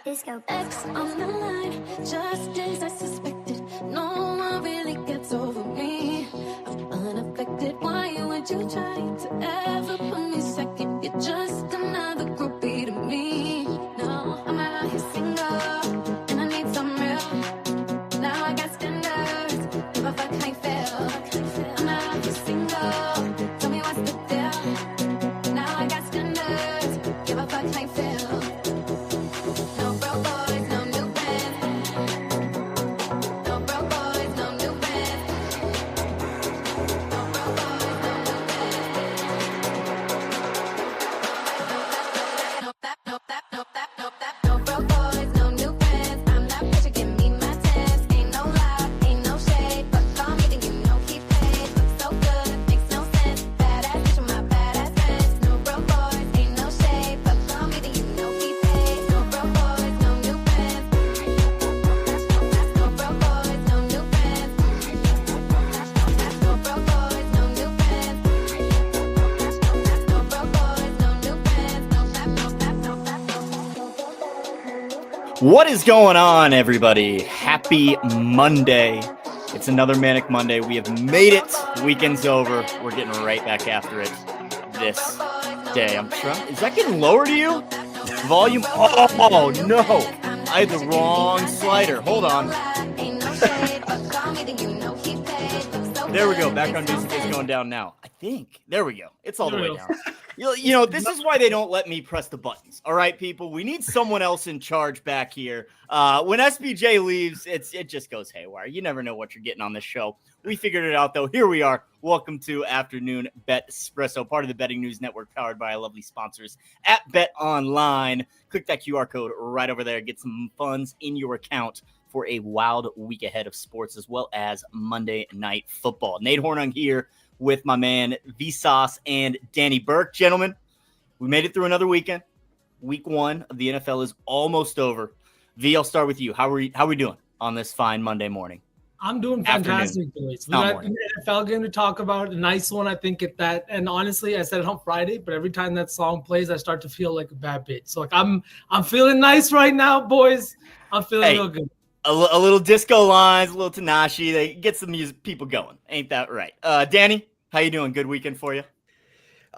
Disco X on the line, just as I suspected. No one really gets over me. I'm unaffected. Why would you try to ever put me second? You're just another groupie to me. No, I'm out here single, and I need some real. Now I got standards, if I fuck I fail. I'm out here single, tell me what's the deal. Now I got standards, if I fuck I fail. What is going on, everybody? Happy Monday. It's another Manic Monday. We have made it. The weekend's over. We're getting right back after it this day. I'm trying. Is that getting lower to you? Volume? Oh, no. I had the wrong slider. Hold on. There we go. Background music is going down now. I think. There we go. It's all the way down. You know, this is why they don't let me press the buttons. All right, people. We need someone else in charge back here. When SBJ leaves, it just goes haywire. You never know what you're getting on this show. We figured it out, though. Here we are. Welcome to Afternoon Betspresso, part of the Betting News Network, powered by our lovely sponsors at Bet Online. Click that QR code right over there. Get some funds in your account for a wild week ahead of sports, as well as Monday Night Football. Nate Hornung here with my man Vsauce and Danny Burke. Gentlemen, we made it through another weekend. Week one of the NFL is almost over. V, I'll start with you. How are we doing on this fine Monday morning? I'm doing fantastic, boys. We got an NFL game to talk about, a nice one, I think, at that. And honestly, I said it on Friday, but every time that song plays, I start to feel like a bad bitch. So, like, I'm feeling nice right now, boys. I'm feeling real good. A little disco lines, a little Tanashi. They get some music, people going. Ain't that right? Danny, how you doing? Good weekend for you?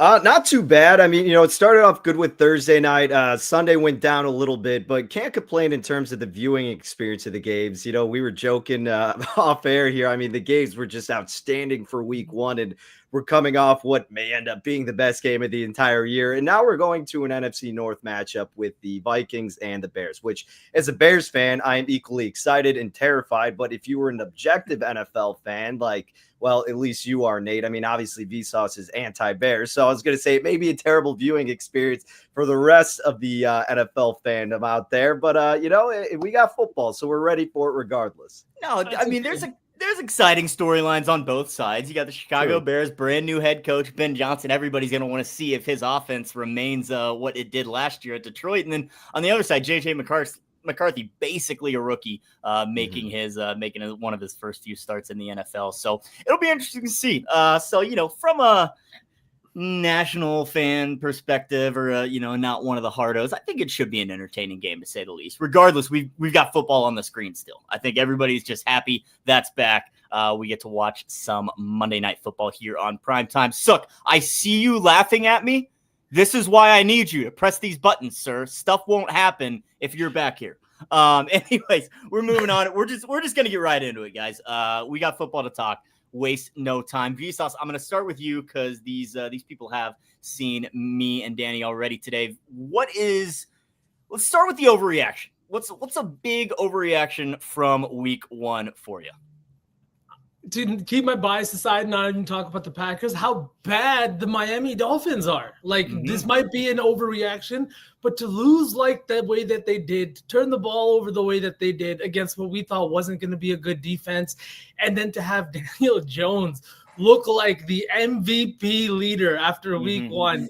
Not too bad. I mean, it started off good with Thursday night. Sunday went down a little bit, but can't complain in terms of the viewing experience of the games. We were joking off air here. I mean, the games were just outstanding for week one, and we're coming off what may end up being the best game of the entire year. And now we're going to an NFC North matchup with the Vikings and the Bears, which as a Bears fan, I am equally excited and terrified. But if you were an objective NFL fan, well, at least you are, Nate. I mean, obviously Vsauce is anti-Bears. So I was going to say it may be a terrible viewing experience for the rest of the NFL fandom out there. But, we got football, so we're ready for it regardless. No, I mean, there's exciting storylines on both sides. You got the Chicago Bears, brand new head coach, Ben Johnson. Everybody's going to want to see if his offense remains what it did last year at Detroit. And then on the other side, J.J. McCarthy, basically a rookie, making one of his first few starts in the NFL. So it'll be interesting to see. From a national fan perspective, or not one of the hardos, I think it should be an entertaining game, to say the least. Regardless, we've got football on the screen still. I think everybody's just happy that's back. We get to watch some Monday Night Football here on primetime. Sook, I see you laughing at me. This is why I need you to press these buttons, sir. Stuff won't happen if you're back here. Anyways, we're moving on. We're just gonna get right into it, guys. We got football to talk. Waste no time. Vsauce, I'm gonna start with you because these people have seen me and Danny already today. Let's start with the overreaction. What's a big overreaction from week one for you? To keep my bias aside and not even talk about the Packers, how bad the Miami Dolphins are. This might be an overreaction, but to lose like the way that they did, to turn the ball over the way that they did against what we thought wasn't going to be a good defense, and then to have Daniel Jones look like the MVP leader after week one.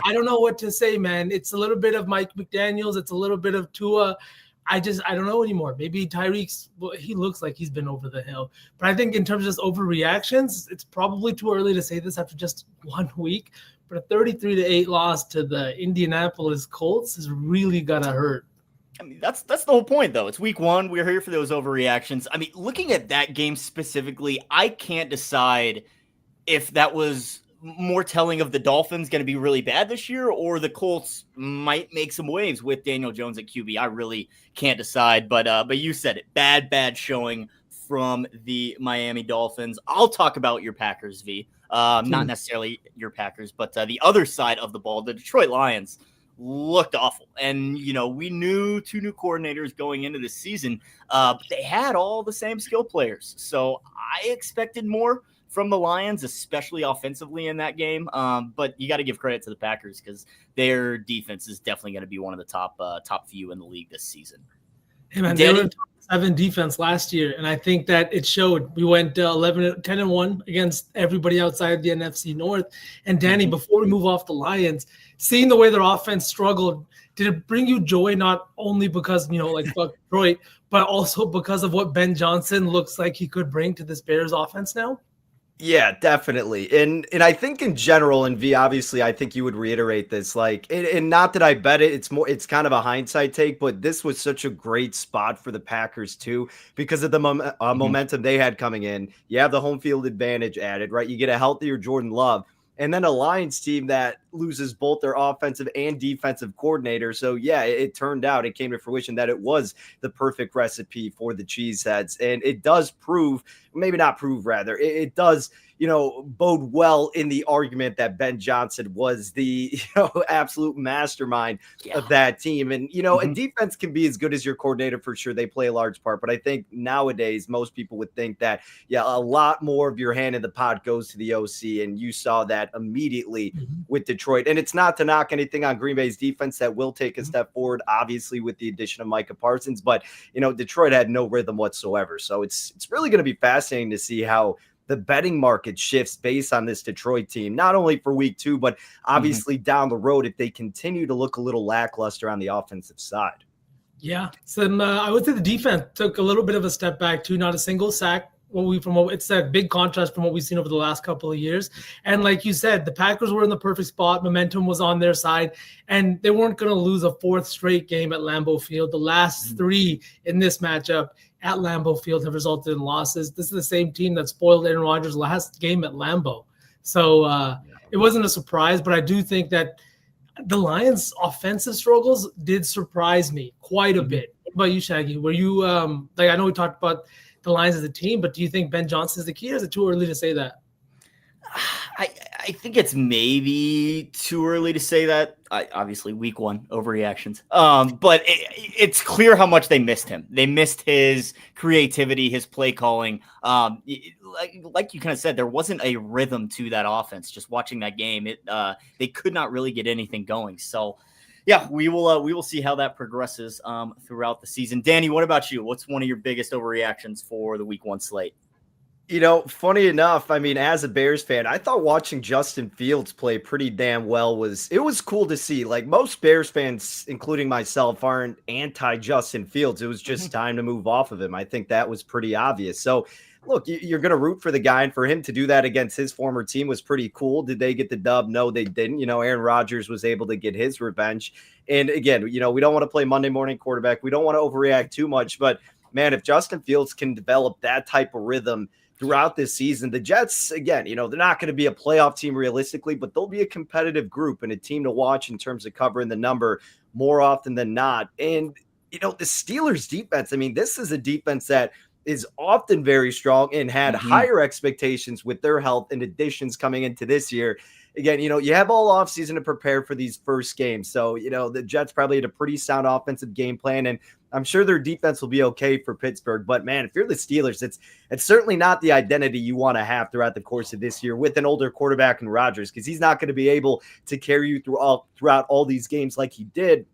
I don't know what to say, man. It's a little bit of Mike McDaniels. It's a little bit of Tua. I don't know anymore. Maybe Tyreek's, he looks like he's been over the hill. But I think in terms of just overreactions, it's probably too early to say this after just 1 week. but a 33-8 loss to the Indianapolis Colts is really gonna hurt. I mean, that's the whole point, though. It's week one. We're here for those overreactions. I mean, looking at that game specifically, I can't decide if that was more telling of the Dolphins going to be really bad this year or the Colts might make some waves with Daniel Jones at QB. I really can't decide, but you said it. Bad showing from the Miami Dolphins. I'll talk about your Packers, V. Not necessarily your Packers, but the other side of the ball, the Detroit Lions looked awful. And, we knew two new coordinators going into the season, but they had all the same skill players. So I expected more from the Lions, especially offensively in that game. But you got to give credit to the Packers because their defense is definitely going to be one of the top few in the league this season. Hey man, they were top 7 defense last year, and I think that it showed. We went 10-1 against everybody outside the NFC North. And Danny, before we move off the Lions, seeing the way their offense struggled, did it bring you joy not only because, fuck Detroit, but also because of what Ben Johnson looks like he could bring to this Bears offense now? Yeah, definitely. And I think in general, and V, obviously, I think you would reiterate this, and not that I bet it, it's kind of a hindsight take, but this was such a great spot for the Packers too, because of the momentum they had coming in. You have the home field advantage added, right? You get a healthier Jordan Love. And then a Lions team that loses both their offensive and defensive coordinator. So, yeah, it turned out, it came to fruition that it was the perfect recipe for the Cheeseheads. And it does prove, maybe not prove, rather, it does, bode well in the argument that Ben Johnson was the absolute mastermind of that team. And, a defense can be as good as your coordinator for sure. They play a large part. But I think nowadays, most people would think that, a lot more of your hand in the pot goes to the OC. And you saw that immediately with Detroit. And it's not to knock anything on Green Bay's defense that will take a step forward, obviously, with the addition of Micah Parsons. But, Detroit had no rhythm whatsoever. So it's really going to be fascinating to see how the betting market shifts based on this Detroit team, not only for week 2, but obviously down the road if they continue to look a little lackluster on the offensive side. Yeah. So I would say the defense took a little bit of a step back too, not a single sack. It's a big contrast from what we've seen over the last couple of years. And like you said, the Packers were in the perfect spot. Momentum was on their side, and they weren't going to lose a 4th straight game at Lambeau Field. The last 3 in this matchup at Lambeau Field have resulted in losses. This is the same team that spoiled Aaron Rodgers' last game at Lambeau. So it wasn't a surprise, but I do think that the Lions' offensive struggles did surprise me quite a bit. What about you, Shaggy? Were you I know we talked about the Lions as a team, but do you think Ben Johnson is the key, or is it too early to say that? I think it's maybe too early to say that. Obviously, week 1 overreactions. But it's clear how much they missed him. They missed his creativity, his play calling. Like you kind of said, there wasn't a rhythm to that offense. Just watching that game, they could not really get anything going. So, yeah, we will see how that progresses throughout the season. Danny, what about you? What's one of your biggest overreactions for the week 1 slate? Funny enough, I mean, as a Bears fan, I thought watching Justin Fields play pretty damn well was cool to see. Like, most Bears fans, including myself, aren't anti-Justin Fields. It was just time to move off of him. I think that was pretty obvious. So, look, you're going to root for the guy, and for him to do that against his former team was pretty cool. Did they get the dub? No, they didn't. Aaron Rodgers was able to get his revenge. And again, we don't want to play Monday morning quarterback. We don't want to overreact too much. But, man, if Justin Fields can develop that type of rhythm throughout this season, the Jets, again, they're not going to be a playoff team realistically, but they'll be a competitive group and a team to watch in terms of covering the number more often than not. And, the Steelers defense, I mean, this is a defense that is often very strong and had higher expectations with their health and additions coming into this year. Again, you have all offseason to prepare for these first games. So, the Jets probably had a pretty sound offensive game plan, and I'm sure their defense will be okay for Pittsburgh. But, man, if you're the Steelers, it's certainly not the identity you want to have throughout the course of this year with an older quarterback in Rodgers, because he's not going to be able to carry you throughout all these games like he did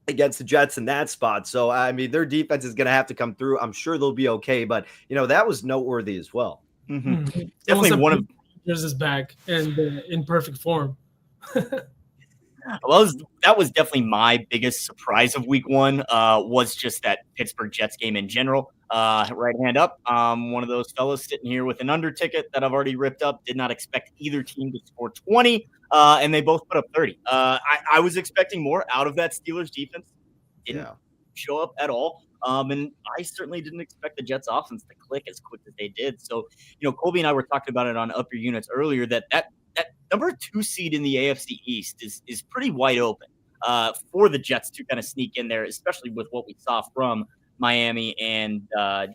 against the Jets in that spot. So, I mean, their defense is going to have to come through. I'm sure they'll be okay, but, that was noteworthy as well. Definitely one of is back and in perfect form. Well, that was definitely my biggest surprise of week 1 was just that Pittsburgh Jets game in general. Right hand up. One of those fellows sitting here with an under ticket that I've already ripped up. Did not expect either team to score 20. and they both put up 30. I was expecting more out of that Steelers defense. Didn't show up at all. And I certainly didn't expect the Jets offense to click as quick as they did. So, Colby and I were talking about it on Up Your Units earlier that number 2 seed in the AFC East is pretty wide open for the Jets to kind of sneak in there, especially with what we saw from Miami and I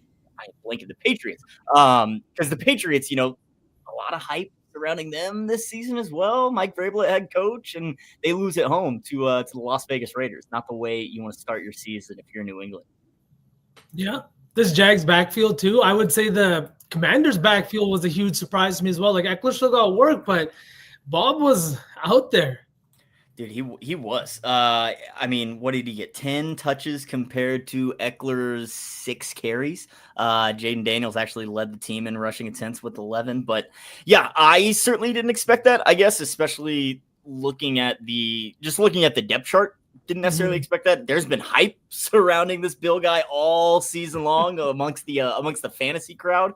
blank at the Patriots. Because the Patriots, a lot of hype surrounding them this season as well. Mike Vrabel head coach, and they lose at home to the Las Vegas Raiders. Not the way you want to start your season if you're New England. Yeah, this Jags backfield too. I would say the Commanders backfield was a huge surprise to me as well. Like Eckler still got work, but Bob was out there. Dude, he was. I mean, what did he get? 10 touches compared to Eckler's 6 carries. Jaden Daniels actually led the team in rushing attempts with 11. But yeah, I certainly didn't expect that. I guess, especially looking at the depth chart. Didn't necessarily expect that. There's been hype surrounding this Bill guy all season long amongst the fantasy crowd.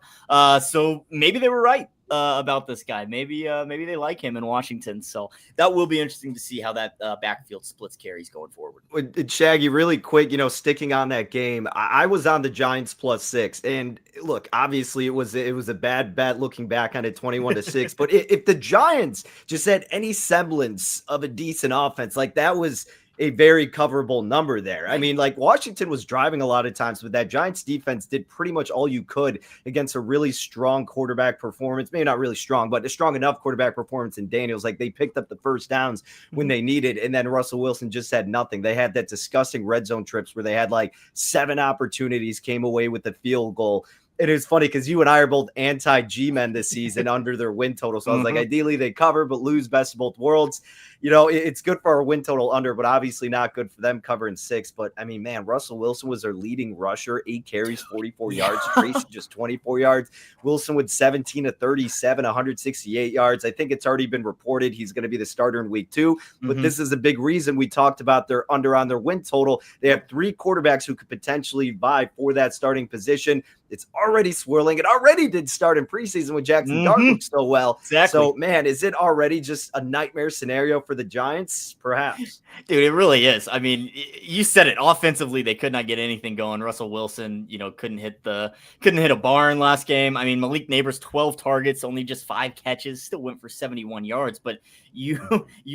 So maybe they were right about this guy. Maybe they like him in Washington. So that will be interesting to see how that backfield splits carries going forward. Shaggy, really quick, sticking on that game, I was on the Giants +6, and look, obviously it was a bad bet looking back on it 21-6. But if the Giants just had any semblance of a decent offense, like that was a very coverable number there. I mean, like Washington was driving a lot of times, but that Giants defense did pretty much all you could against a really strong quarterback performance. Maybe not really strong, but a strong enough quarterback performance in Daniels. Like they picked up the first downs when they needed, and then Russell Wilson just had nothing. They had that disgusting red zone trips where they had like 7 opportunities, came away with the field goal. It is funny because you and I are both anti-G-men this season under their win total. So I was like, ideally they cover, but lose, best of both worlds. It's good for our win total under, but obviously not good for them covering 6. But I mean, man, Russell Wilson was their leading rusher, 8 carries, 44 yards. Tracy just 24 yards. Wilson with 17 of 37, 168 yards. I think it's already been reported he's going to be the starter in week 2. But this is a big reason we talked about their under on their win total. They have 3 quarterbacks who could potentially vie for that starting position. It's already swirling. It already did start in preseason with Jackson Dart looked so well. Exactly. So, man, is it already just a nightmare scenario for the Giants? Perhaps. Dude, it really is. I mean, you said it. Offensively, they could not get anything going. Russell Wilson, couldn't hit a barn last game. I mean, Malik Neighbors, 12 targets, only just 5 catches, still went for 71 yards. But you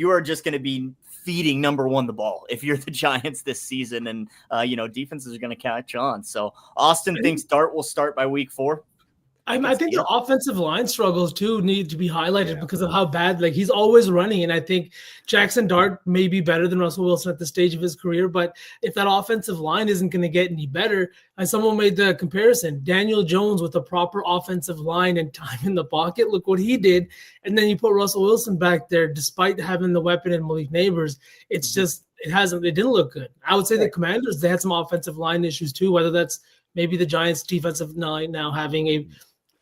are just going to be feeding number 1 the ball if you're the Giants this season, and defenses are going to catch on. So Austin thinks Dart will start by week 4. I think the offensive line struggles too need to be highlighted because of how bad, like he's always running. And I think Jackson Dart may be better than Russell Wilson at this stage of his career. But if that offensive line isn't going to get any better, as someone made the comparison, Daniel Jones with a proper offensive line and time in the pocket, look what he did. And then you put Russell Wilson back there, despite having the weapon in Malik Neighbors. It's just, it didn't look good. I would say the Commanders, they had some offensive line issues too, whether that's maybe the Giants defensive line now having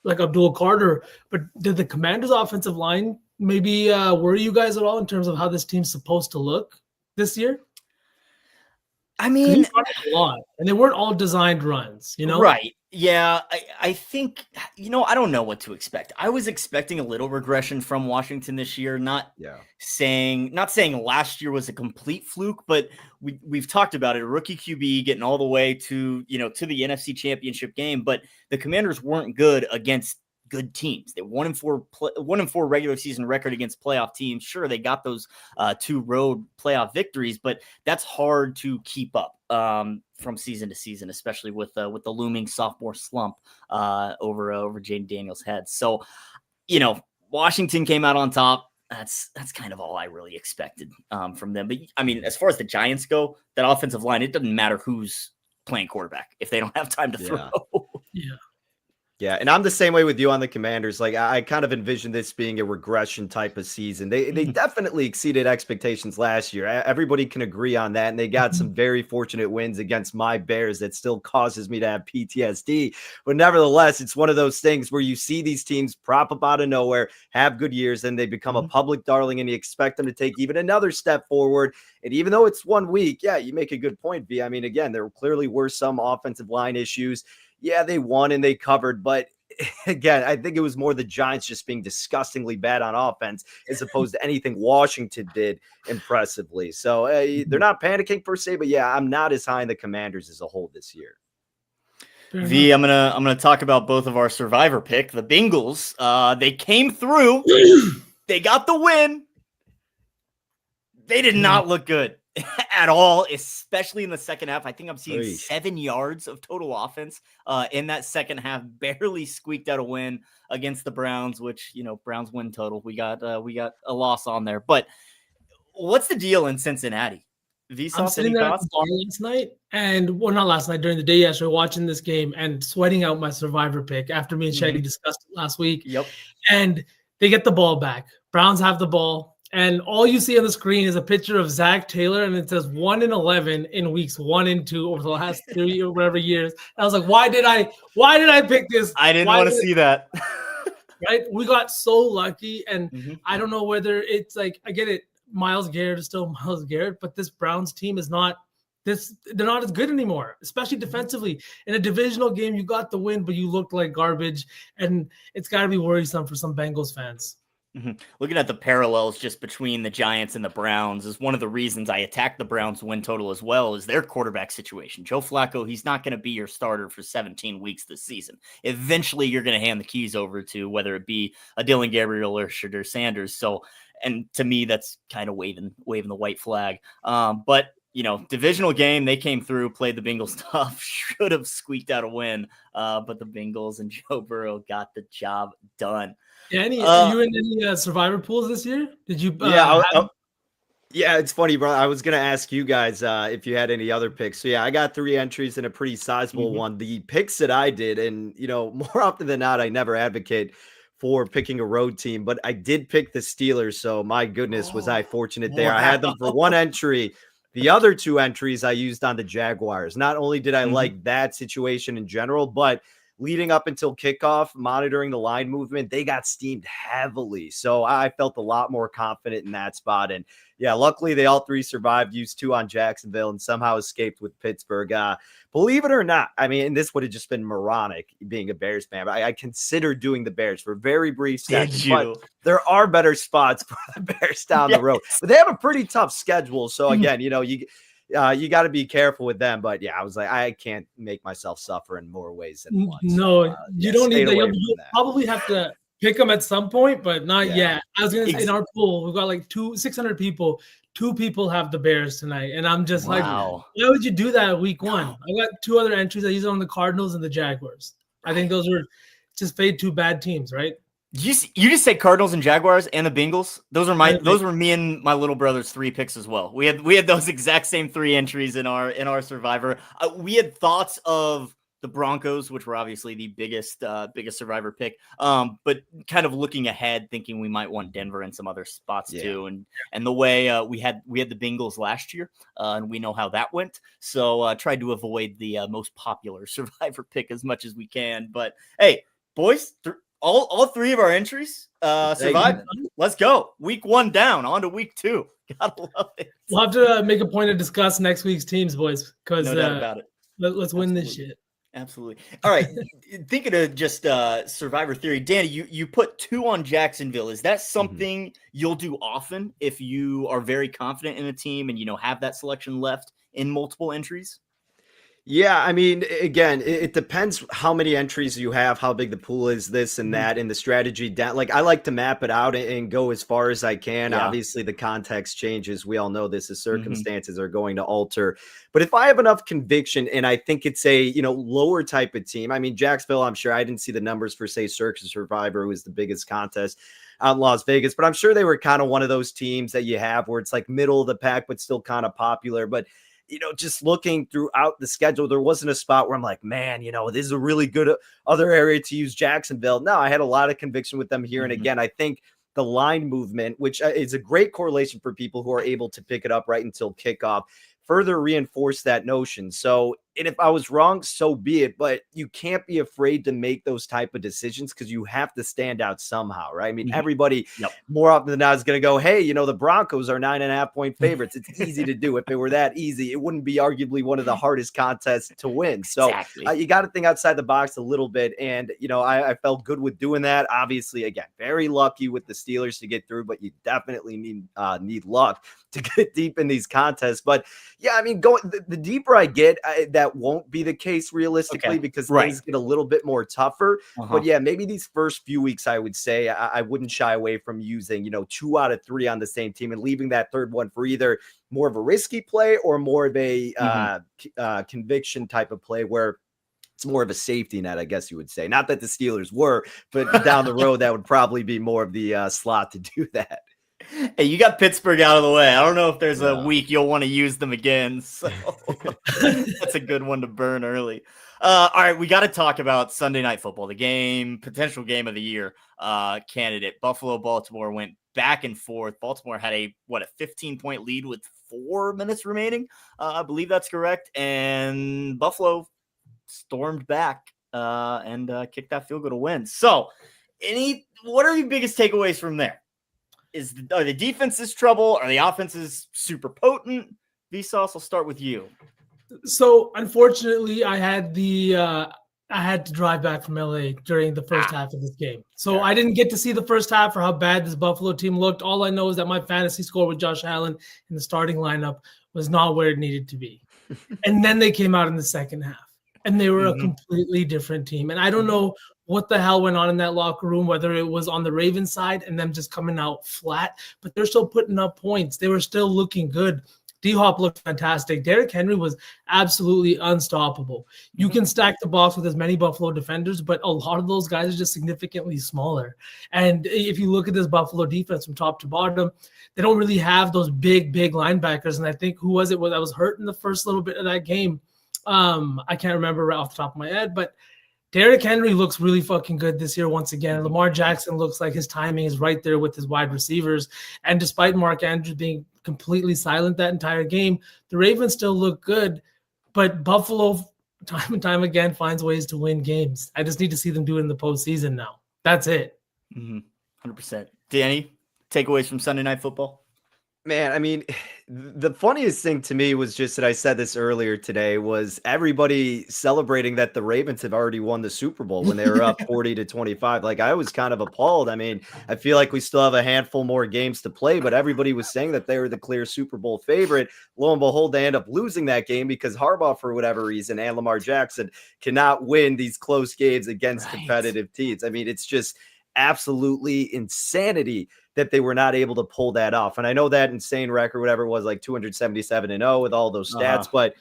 like Abdul Carter, but did the Commanders' offensive line maybe worry you guys at all in terms of how this team's supposed to look this year? I mean, a lot, and they weren't all designed runs, Right. Yeah, I think, I don't know what to expect. I was expecting a little regression from Washington this year, not saying last year was a complete fluke, but we've talked about it. A rookie QB getting all the way to the NFC Championship game, but the Commanders weren't good against good teams. They 1-4 regular season record against playoff teams. Sure, they got those 2 road playoff victories, but that's hard to keep up from season to season, especially with the looming sophomore slump over Jaden Daniels' head. So, Washington came out on top. That's kind of all I really expected from them. But I mean, as far as the Giants go, that offensive line, it doesn't matter who's playing quarterback if they don't have time to throw. Yeah, and I'm the same way with you on the Commanders. Like, I kind of envision this being a regression type of season. They definitely exceeded expectations last year. Everybody can agree on that, and they got some very fortunate wins against my Bears that still causes me to have PTSD. But nevertheless, it's one of those things where you see these teams prop up out of nowhere, have good years, and they become a public darling, and you expect them to take even another step forward. And even though it's 1 week, you make a good point, V. I mean, again, there clearly were some offensive line issues. Yeah, they won and they covered, but again, I think it was more the Giants just being disgustingly bad on offense as opposed to anything Washington did impressively. So they're not panicking per se, but yeah, I'm not as high in the Commanders as a whole this year. I'm gonna talk about both of our survivor pick, the Bengals. They came through, they got the win. They did not look good at all, especially in the second half. I think I'm seeing 7 yards of total offense in that second half. Barely squeaked out a win against the Browns, which, you know, Browns win total. We got a loss on there. But what's the deal in Cincinnati? I'm sitting there at the bar last night, and well, not last night, during the day yesterday, watching this game and sweating out my survivor pick after me and Shaggy discussed it last week. Yep. And they get the ball back. Browns have the ball, and all you see on the screen is a picture of Zach Taylor, and it says 1-11 in weeks 1 and 2 over the last 3 or whatever years. And I was like, why did I pick this? I didn't want to see that. Right? We got so lucky, and I don't know whether it's like, I get it. Myles Garrett is still Myles Garrett, but this Browns team is not this. They're not as good anymore, especially defensively. In a divisional game, you got the win, but you looked like garbage, and it's got to be worrisome for some Bengals fans. Looking at the parallels just between the Giants and the Browns is one of the reasons I attacked the Browns win total as well, is their quarterback situation. Joe Flacco, he's not going to be your starter for 17 weeks this season. Eventually, you're going to hand the keys over to whether it be a Dylan Gabriel or Shadur Sanders. So, and to me, that's kind of waving the white flag. But you know, divisional game, they came through, played the Bengals tough, should have squeaked out a win. But the Bengals and Joe Burrow got the job done. Yeah, are you in any survivor pools this year? Did you? Yeah, it's funny, bro. I was going to ask you guys if you had any other picks. So, yeah, I got 3 entries and a pretty sizable one. The picks that I did, and, you know, more often than not, I never advocate for picking a road team, but I did pick the Steelers. So, my goodness, was I fortunate there. Wow. I had them for 1 entry. The other 2 entries I used on the Jaguars. Not only did I like that situation in general, but leading up until kickoff, monitoring the line movement, they got steamed heavily. So I felt a lot more confident in that spot. And yeah, luckily they all 3 survived, used 2 on Jacksonville, and somehow escaped with Pittsburgh. Believe it or not, I mean, and this would have just been moronic being a Bears fan. I considered doing the Bears for a very brief second, but there are better spots for the Bears down the road. But they have a pretty tough schedule. So again, you know, you got to be careful with them. But yeah, I was like, I can't make myself suffer in more ways than one. No, you don't need that. You'll probably have to pick them at some point, but not yet. I was going to say, in our pool, we've got like 600 people. 2 people have the Bears tonight. And I'm just like, why would you do that week 1? I got 2 other entries. I used it on the Cardinals and the Jaguars. I think those were just fade 2 bad teams, right? You just said Cardinals and Jaguars and the Bengals. Those were me and my little brother's 3 picks as well. We had those exact same 3 entries in our survivor. We had thoughts of the Broncos, which were obviously the biggest survivor pick. But kind of looking ahead, thinking we might want Denver and some other spots too. And the way we had the Bengals last year, and we know how that went. So tried to avoid the most popular survivor pick as much as we can. But hey, boys. All 3 of our entries survived. Let's go. Week 1 down, on to week 2. Gotta love it. We'll have to make a point to discuss next week's teams, boys, because no doubt about it. Let's win this shit. Absolutely. All right. Thinking of just survivor theory, Danny, you put 2 on Jacksonville. Is that something you'll do often if you are very confident in a team and, you know, have that selection left in multiple entries? Yeah, I mean, again, it depends how many entries you have, how big the pool is, this and that, and the strategy down. Like, I like to map it out and go as far as I can. Yeah. Obviously, the context changes. We all know this. The circumstances are going to alter. But if I have enough conviction, and I think it's a, you know, lower type of team. I mean, Jacksonville, I'm sure I didn't see the numbers for, say, Circus Survivor, who was the biggest contest out in Las Vegas, but I'm sure they were kind of one of those teams that you have where it's like middle of the pack, but still kind of popular. But you know, just looking throughout the schedule, there wasn't a spot where I'm like, man, you know, this is a really good other area to use Jacksonville. No, I had a lot of conviction with them here. And again, I think the line movement, which is a great correlation for people who are able to pick it up right until kickoff, further reinforced that notion. So And if I was wrong, so be it. But you can't be afraid to make those type of decisions because you have to stand out somehow, right? I mean, everybody more often than not is going to go, hey, the Broncos are 9.5-point favorites. It's easy to do. If it were that easy, it wouldn't be arguably one of the hardest contests to win. So you got to think outside the box a little bit. And, I felt good with doing that. Obviously, again, very lucky with the Steelers to get through, but you definitely need luck to get deep in these contests. But yeah, I mean, the deeper I get, that won't be the case realistically because things get a little bit more tougher. But yeah, maybe these first few weeks, I would say I wouldn't shy away from using, 2 out of 3 on the same team and leaving that third one for either more of a risky play or more of a conviction type of play where it's more of a safety net, I guess you would say. Not that the Steelers were, but down the road, that would probably be more of the slot to do that. Hey, you got Pittsburgh out of the way. I don't know if there's a week you'll want to use them again. So that's a good one to burn early. All right, we got to talk about Sunday Night Football, the potential game of the year candidate. Buffalo-Baltimore went back and forth. Baltimore had a 15-point lead with 4 minutes remaining. I believe that's correct. And Buffalo stormed back and kicked that field goal to win. So what are your biggest takeaways from there? Are the defenses trouble? Are the offenses super potent? Vsauce, I'll start with you. So unfortunately, I had to drive back from LA during the first half of this game. So I didn't get to see the first half or how bad this Buffalo team looked. All I know is that my fantasy score with Josh Allen in the starting lineup was not where it needed to be. And then they came out in the second half and they were a completely different team. And I don't know what the hell went on in that locker room, whether it was on the Ravens side and them just coming out flat, but they're still putting up points. They were still looking good. D-Hop looked fantastic. Derrick Henry was absolutely unstoppable. You can stack the box with as many Buffalo defenders, but a lot of those guys are just significantly smaller. And if you look at this Buffalo defense from top to bottom, they don't really have those big linebackers. And I think who was it that was hurt in the first little bit of that game? I can't remember right off the top of my head, but Derrick Henry looks really fucking good this year once again. Lamar Jackson looks like his timing is right there with his wide receivers. And despite Mark Andrews being completely silent that entire game, the Ravens still look good. But Buffalo, time and time again, finds ways to win games. I just need to see them do it in the postseason now. That's it. 100%. Danny, takeaways from Sunday Night Football? Man, I mean, the funniest thing to me was just that I said this earlier today was everybody celebrating that the Ravens have already won the Super Bowl when they were up 40-25. Like, I was kind of appalled. I mean, I feel like we still have a handful more games to play, but everybody was saying that they were the clear Super Bowl favorite. Lo and behold, they end up losing that game because Harbaugh, for whatever reason, and Lamar Jackson cannot win these close games against competitive teams. I mean, it's just absolutely insanity that they were not able to pull that off. And I know that insane record, whatever it was, like 277-0 with all those stats. But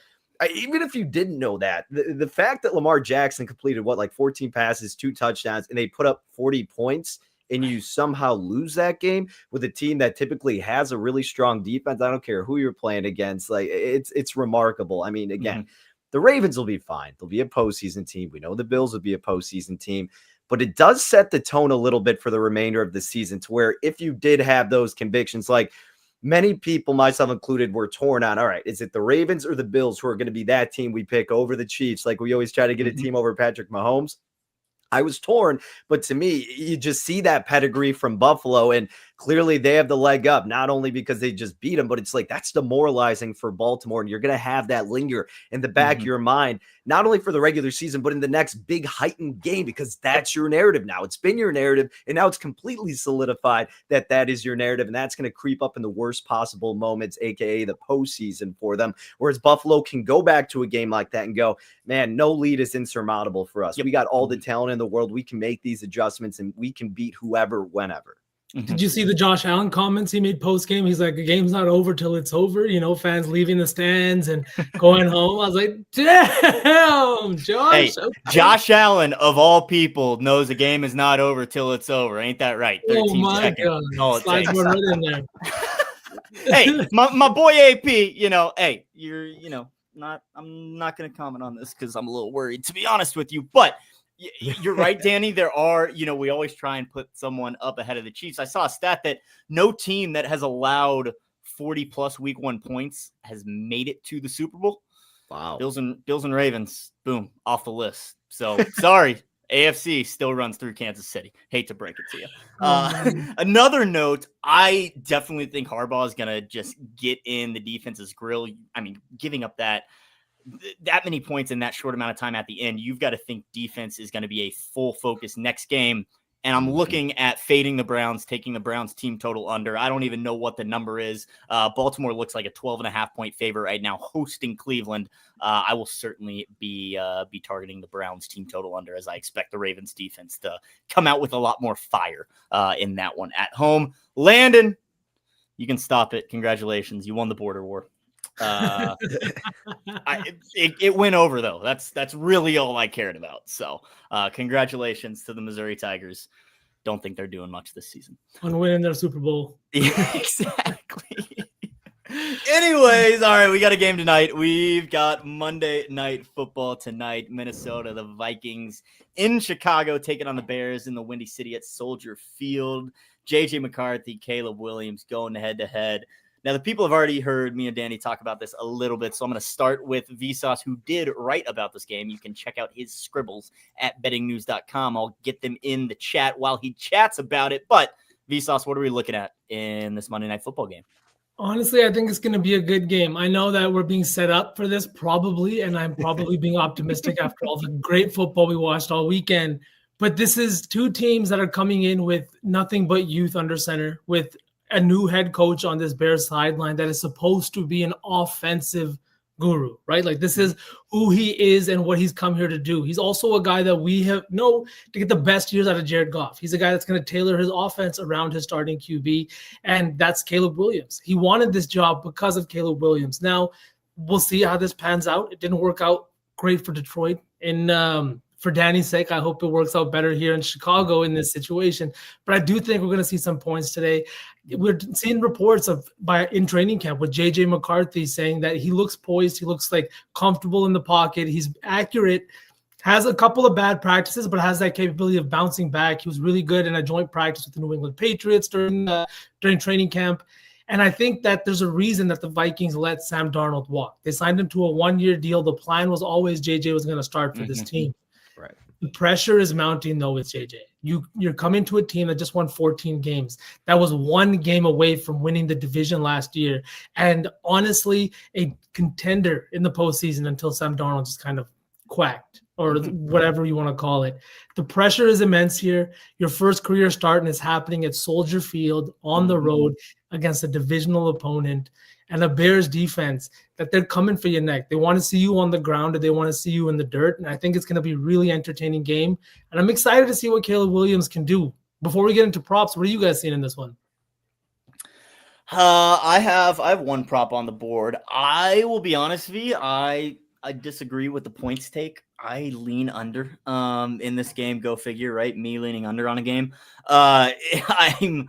even if you didn't know that, the fact that Lamar Jackson completed 14 passes, 2 touchdowns, and they put up 40 points, and you somehow lose that game with a team that typically has a really strong defense, I don't care who you're playing against. Like, it's remarkable. I mean, again, the Ravens will be fine. They'll be a postseason team. We know the Bills will be a postseason team. But it does set the tone a little bit for the remainder of the season to where if you did have those convictions, like many people, myself included, were torn on, all right, is it the Ravens or the Bills who are going to be that team we pick over the Chiefs? Like we always try to get a team over Patrick Mahomes. I was torn, but to me, you just see that pedigree from Buffalo, and clearly they have the leg up, not only because they just beat them, but it's like that's demoralizing for Baltimore, and you're going to have that linger in the back of your mind, not only for the regular season, but in the next big heightened game, because that's your narrative now. It's been your narrative, and now it's completely solidified that that is your narrative, and that's going to creep up in the worst possible moments, aka the postseason for them, whereas Buffalo can go back to a game like that and go, man, no lead is insurmountable for us. We got all the talent in the world. We can make these adjustments, and we can beat whoever, whenever. Did you see the Josh Allen comments he made post-game? He's like, the game's not over till it's over. You know, fans leaving the stands and going home. I was like, damn, Josh. Hey, Josh Allen, of all people, knows the game is not over till it's over. Ain't that right? 13 seconds. God. Slides one right in there. Hey, my boy AP, hey, I'm not going to comment on this because I'm a little worried, to be honest with you. But you're right, Danny. There are, we always try and put someone up ahead of the Chiefs. I saw a stat that no team that has allowed 40 plus week 1 points has made it to the Super Bowl. Wow. Bills and Ravens, boom, off the list. So sorry, AFC still runs through Kansas City. Hate to break it to you. Another note, I definitely think Harbaugh is going to just get in the defense's grill. I mean, giving up that many points in that short amount of time at the end, you've got to think defense is going to be a full focus next game. And I'm looking at fading the Browns, taking the Browns team total under. I don't even know what the number is. Baltimore looks like a 12.5-point favorite right now, hosting Cleveland. I will certainly be targeting the Browns team total under, as I expect the Ravens defense to come out with a lot more fire in that one at home. Landon, you can stop it. Congratulations. You won the border war. It went over though. That's really all I cared about. So congratulations to the Missouri Tigers. Don't think they're doing much this season on winning their Super Bowl. Yeah, exactly. Anyways, all right, we got a game tonight. We've got Monday Night Football tonight. Minnesota, the Vikings in Chicago, taking on the Bears in the Windy City at Soldier Field. JJ McCarthy, Caleb Williams going head to head. Now, the people have already heard me and Danny talk about this a little bit, so I'm going to start with Vsauce, who did write about this game. You can check out his scribbles at bettingnews.com. I'll get them in the chat while he chats about it. But, Vsauce, what are we looking at in this Monday Night Football game? Honestly, I think it's going to be a good game. I know that we're being set up for this probably, and I'm probably being optimistic after all the great football we watched all weekend. But this is two teams that are coming in with nothing but youth under center, with a new head coach on this Bears sideline that is supposed to be an offensive guru, right? Like this is who he is and what he's come here to do. He's also a guy that we have know to get the best years out of Jared Goff. He's a guy that's going to tailor his offense around his starting QB, and that's Caleb Williams. He wanted this job because of Caleb Williams. Now, we'll see how this pans out. It didn't work out great for Detroit. For Danny's sake, I hope it works out better here in Chicago in this situation. But I do think we're going to see some points today. We're seeing reports in training camp with JJ McCarthy saying that he looks poised. He looks like comfortable in the pocket. He's accurate, has a couple of bad practices, but has that capability of bouncing back. He was really good in a joint practice with the New England Patriots during training camp. And I think that there's a reason that the Vikings let Sam Darnold walk. They signed him to a one-year deal. The plan was always JJ was going to start for this team. Right. The pressure is mounting, though, with JJ. You're coming to a team that just won 14 games. That was one game away from winning the division last year. And honestly, a contender in the postseason until Sam Darnold just kind of quacked or whatever you want to call it. The pressure is immense here. Your first career start is happening at Soldier Field on the road against a divisional opponent and a Bears defense that they're coming for your neck. They want to see you on the ground, or they want to see you in the dirt. And I think it's going to be a really entertaining game. And I'm excited to see what Caleb Williams can do. Before we get into props, what are you guys seeing in this one? I have one prop on the board. I will be honest with you. I disagree with the points take. I lean under in this game. Go figure, right? Me leaning under on a game. I'm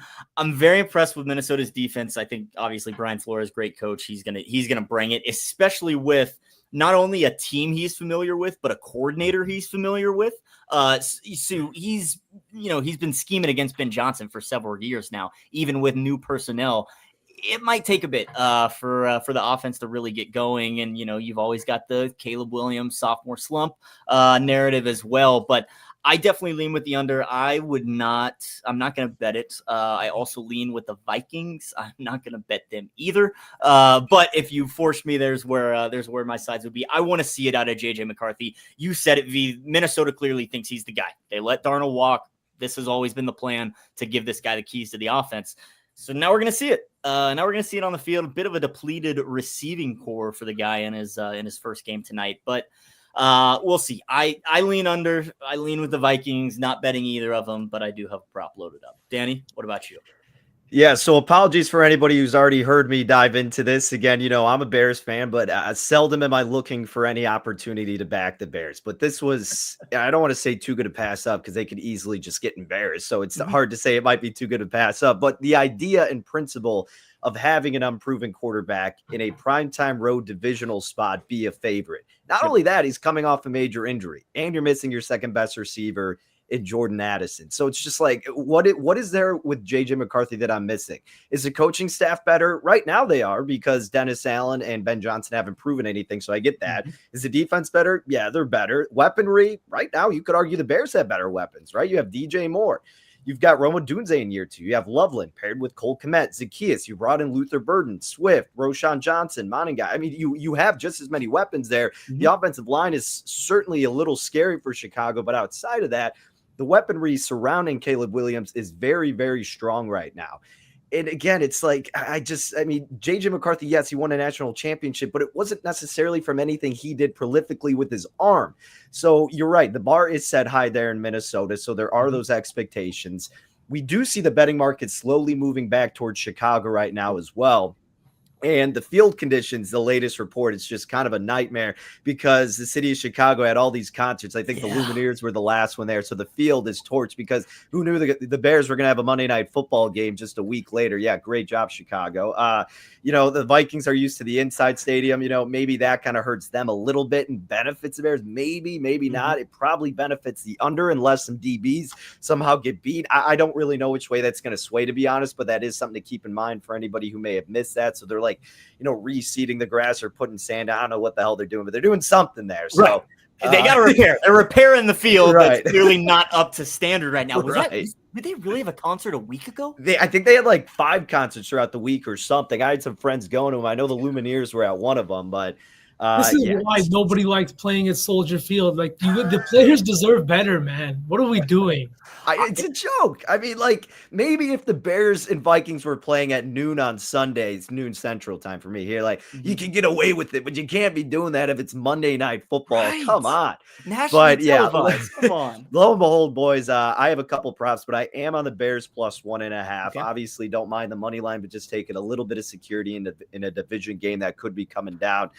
very impressed with Minnesota's defense. I think obviously Brian Flores, great coach. He's gonna bring it, especially with not only a team he's familiar with, but a coordinator he's familiar with. So he's been scheming against Ben Johnson for several years now, even with new personnel. It might take a bit for the offense to really get going. And, you've always got the Caleb Williams sophomore slump narrative as well. But I definitely lean with the under. I'm not going to bet it. I also lean with the Vikings. I'm not going to bet them either. But if you force me, there's where my sides would be. I want to see it out of JJ McCarthy. You said it, V. Minnesota clearly thinks he's the guy. They let Darnold walk. This has always been the plan, to give this guy the keys to the offense. So now we're going to see it. Now we're going to see it on the field. A bit of a depleted receiving core for the guy in his first game tonight. But we'll see. I lean under. I lean with the Vikings, not betting either of them, but I do have a prop loaded up. Danny, what about you? Yeah, so apologies for anybody who's already heard me dive into this. Again, I'm a Bears fan, but seldom am I looking for any opportunity to back the Bears. But this was, I don't want to say too good to pass up, because they could easily just get embarrassed. So it's hard to say it might be too good to pass up. But the idea and principle of having an unproven quarterback in a primetime road divisional spot be a favorite. Not only that, he's coming off a major injury, and you're missing your second best receiver. in Jordan Addison. So it's just like, what is there with JJ McCarthy that I'm missing? Is the coaching staff better? Right now they are, because Dennis Allen and Ben Johnson haven't proven anything. So I get that. Is the defense better? Yeah, they're better. Weaponry, right now, you could argue the Bears have better weapons, right? You have DJ Moore. You've got Rome Odunze in year 2. You have Loveland paired with Cole Kmet, Zacchaeus. You brought in Luther Burden, Swift, Roshan Johnson, Moninga. I mean, you have just as many weapons there. The offensive line is certainly a little scary for Chicago, but outside of that, the weaponry surrounding Caleb Williams is very, very strong right now. And again, it's like, JJ McCarthy, yes, he won a national championship, but it wasn't necessarily from anything he did prolifically with his arm. So you're right. The bar is set high there in Minnesota. So there are those expectations. We do see the betting market slowly moving back towards Chicago right now as well. And the field conditions, the latest report, it's just kind of a nightmare because the city of Chicago had all these concerts. I think the Lumineers were the last one there. So the field is torched because who knew the Bears were going to have a Monday night football game just a week later? Yeah, great job, Chicago. The Vikings are used to the inside stadium. Maybe that kind of hurts them a little bit and benefits the Bears. Maybe not. It probably benefits the under unless some DBs somehow get beat. I don't really know which way that's going to sway, to be honest, but that is something to keep in mind for anybody who may have missed that. So they're reseeding the grass or putting sand. I don't know what the hell they're doing, but they're doing something there. So right. They got to repair. They're repairing the field right. That's clearly not up to standard right now. Right. Did they really have a concert a week ago? I think they had like 5 concerts throughout the week or something. I had some friends going to them. I know the Lumineers were at one of them, but this is why nobody likes playing at Soldier Field. Like the players deserve better, man. What are we doing? It's a joke. I mean, maybe if the Bears and Vikings were playing at noon on Sundays, noon Central time for me here, you can get away with it, but you can't be doing that if it's Monday Night Football. Right. Come on. Nationally televised. Come on. Lo and behold, boys, I have a couple props, but I am on the Bears plus 1.5. Okay. Obviously, don't mind the money line, but just taking a little bit of security in a division game that could be coming down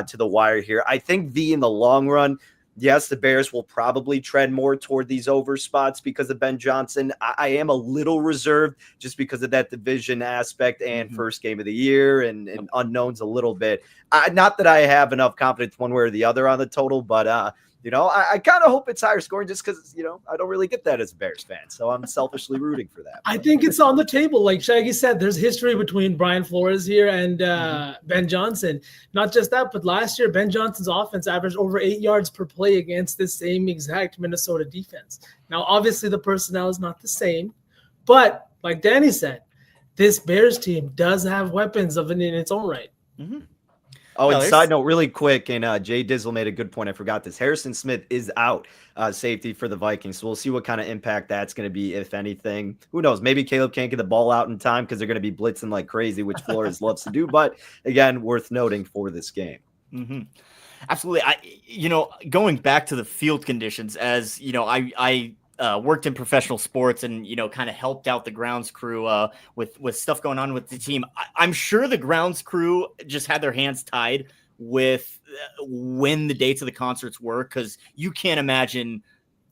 to the wire here. I think in the long run, yes, the Bears will probably trend more toward these over spots because of Ben Johnson. I am a little reserved just because of that division aspect and first game of the year and unknowns a little bit. Not that I have enough confidence one way or the other on the total, but I kind of hope it's higher scoring just because, I don't really get that as a Bears fan. So I'm selfishly rooting for that. I think it's on the table. Like Shaggy said, there's history between Brian Flores here and Ben Johnson. Not just that, but last year, Ben Johnson's offense averaged over 8 yards per play against this same exact Minnesota defense. Now, obviously, the personnel is not the same. But like Danny said, this Bears team does have weapons in its own right. Mm-hmm. Oh, and side note, really quick, and Jay Dizzle made a good point. I forgot this. Harrison Smith is out, safety for the Vikings. So we'll see what kind of impact that's going to be, if anything. Who knows? Maybe Caleb can't get the ball out in time because they're going to be blitzing like crazy, which Flores loves to do. But again, worth noting for this game. Mm-hmm. Absolutely. Going back to the field conditions, as I worked in professional sports and, kind of helped out the grounds crew with stuff going on with the team. I'm sure the grounds crew just had their hands tied with when the dates of the concerts were, because you can't imagine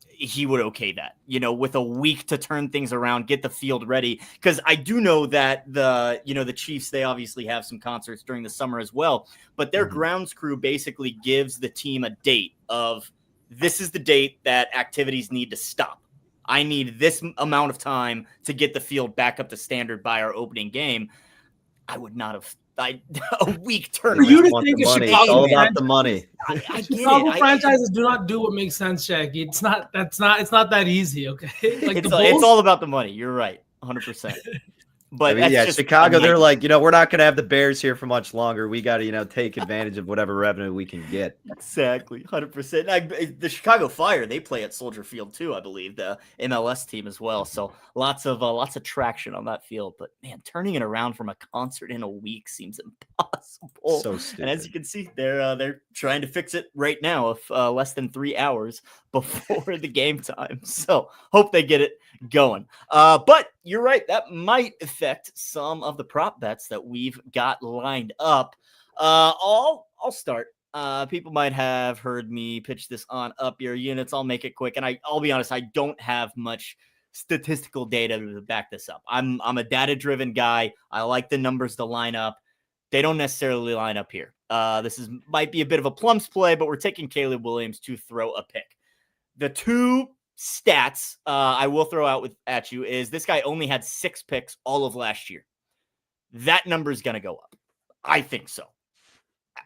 he would okay that, with a week to turn things around, get the field ready. Because I do know that the Chiefs, they obviously have some concerts during the summer as well, but their grounds crew basically gives the team a date of, this is the date that activities need to stop. I need this amount of time to get the field back up to standard by our opening game. I would not have a week turnaround. For you to think it's all about the money. I Chicago franchises do not do what makes sense, Shaggy. It's not that easy, okay? It's all about the money. You're right, 100%. But Chicago, they're like, we're not going to have the Bears here for much longer. We got to, take advantage of whatever revenue we can get. Exactly, 100%. The Chicago Fire, they play at Soldier Field too, I believe, the MLS team as well. So lots of traction on that field. But man, turning it around from a concert in a week seems impossible. So stupid. And as you can see, they're trying to fix it right now, if less than 3 hours before the game time. So hope they get it going. But you're right, that might affect some of the prop bets that we've got lined up. I'll start. People might have heard me pitch this on Up Your Units. I'll make it quick, and I'll be honest, I don't have much statistical data to back this up. I'm a data-driven guy. I like the numbers to line up. They don't necessarily line up here. This might be a bit of a plums play, but we're taking Caleb Williams to throw a pick. The two stats I will throw out at you is this guy only had 6 picks all of last year. That number is going to go up. I think so.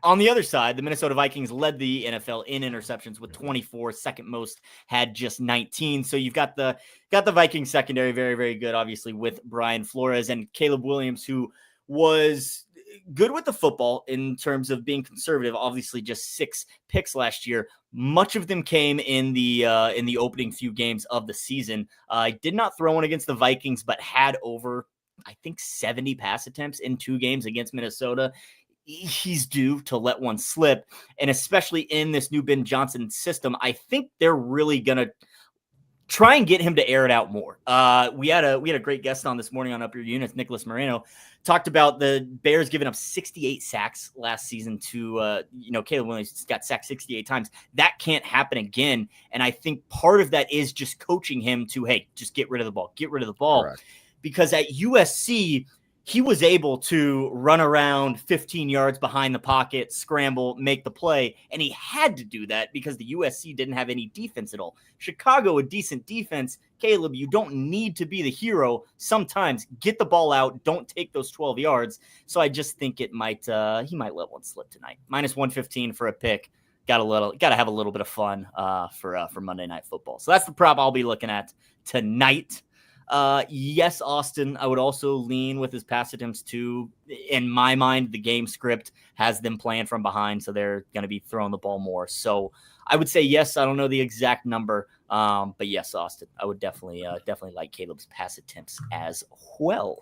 On the other side, the Minnesota Vikings led the NFL in interceptions with 24. Second most had just 19. So you've got the Vikings secondary very, very good, obviously, with Brian Flores and Caleb Williams, who was good with the football in terms of being conservative. Obviously, just 6 picks last year. Much of them came in the opening few games of the season. I did not throw one against the Vikings, but had over, I think, 70 pass attempts in 2 games against Minnesota. He's due to let one slip. And especially in this new Ben Johnson system, I think they're really going to try and get him to air it out more. We had a great guest on this morning on Up Your Units, Nicholas Moreno, talked about the Bears giving up 68 sacks last season to, Caleb Williams got sacked 68 times. That can't happen again. And I think part of that is just coaching him to, hey, just get rid of the ball. Correct. Because at USC, he was able to run around 15 yards behind the pocket, scramble, make the play, and he had to do that because the USC didn't have any defense at all. Chicago, a decent defense. Caleb, you don't need to be the hero. Sometimes get the ball out, don't take those 12 yards. So I just think he might let one slip tonight. -115 for a pick. Got to have a little bit of fun for Monday Night Football. So that's the prop I'll be looking at tonight. Yes, Austin, I would also lean with his pass attempts too. In my mind, the game script has them playing from behind, so they're going to be throwing the ball more. So I would say yes. I don't know the exact number, but yes, Austin, I would definitely like Caleb's pass attempts as well.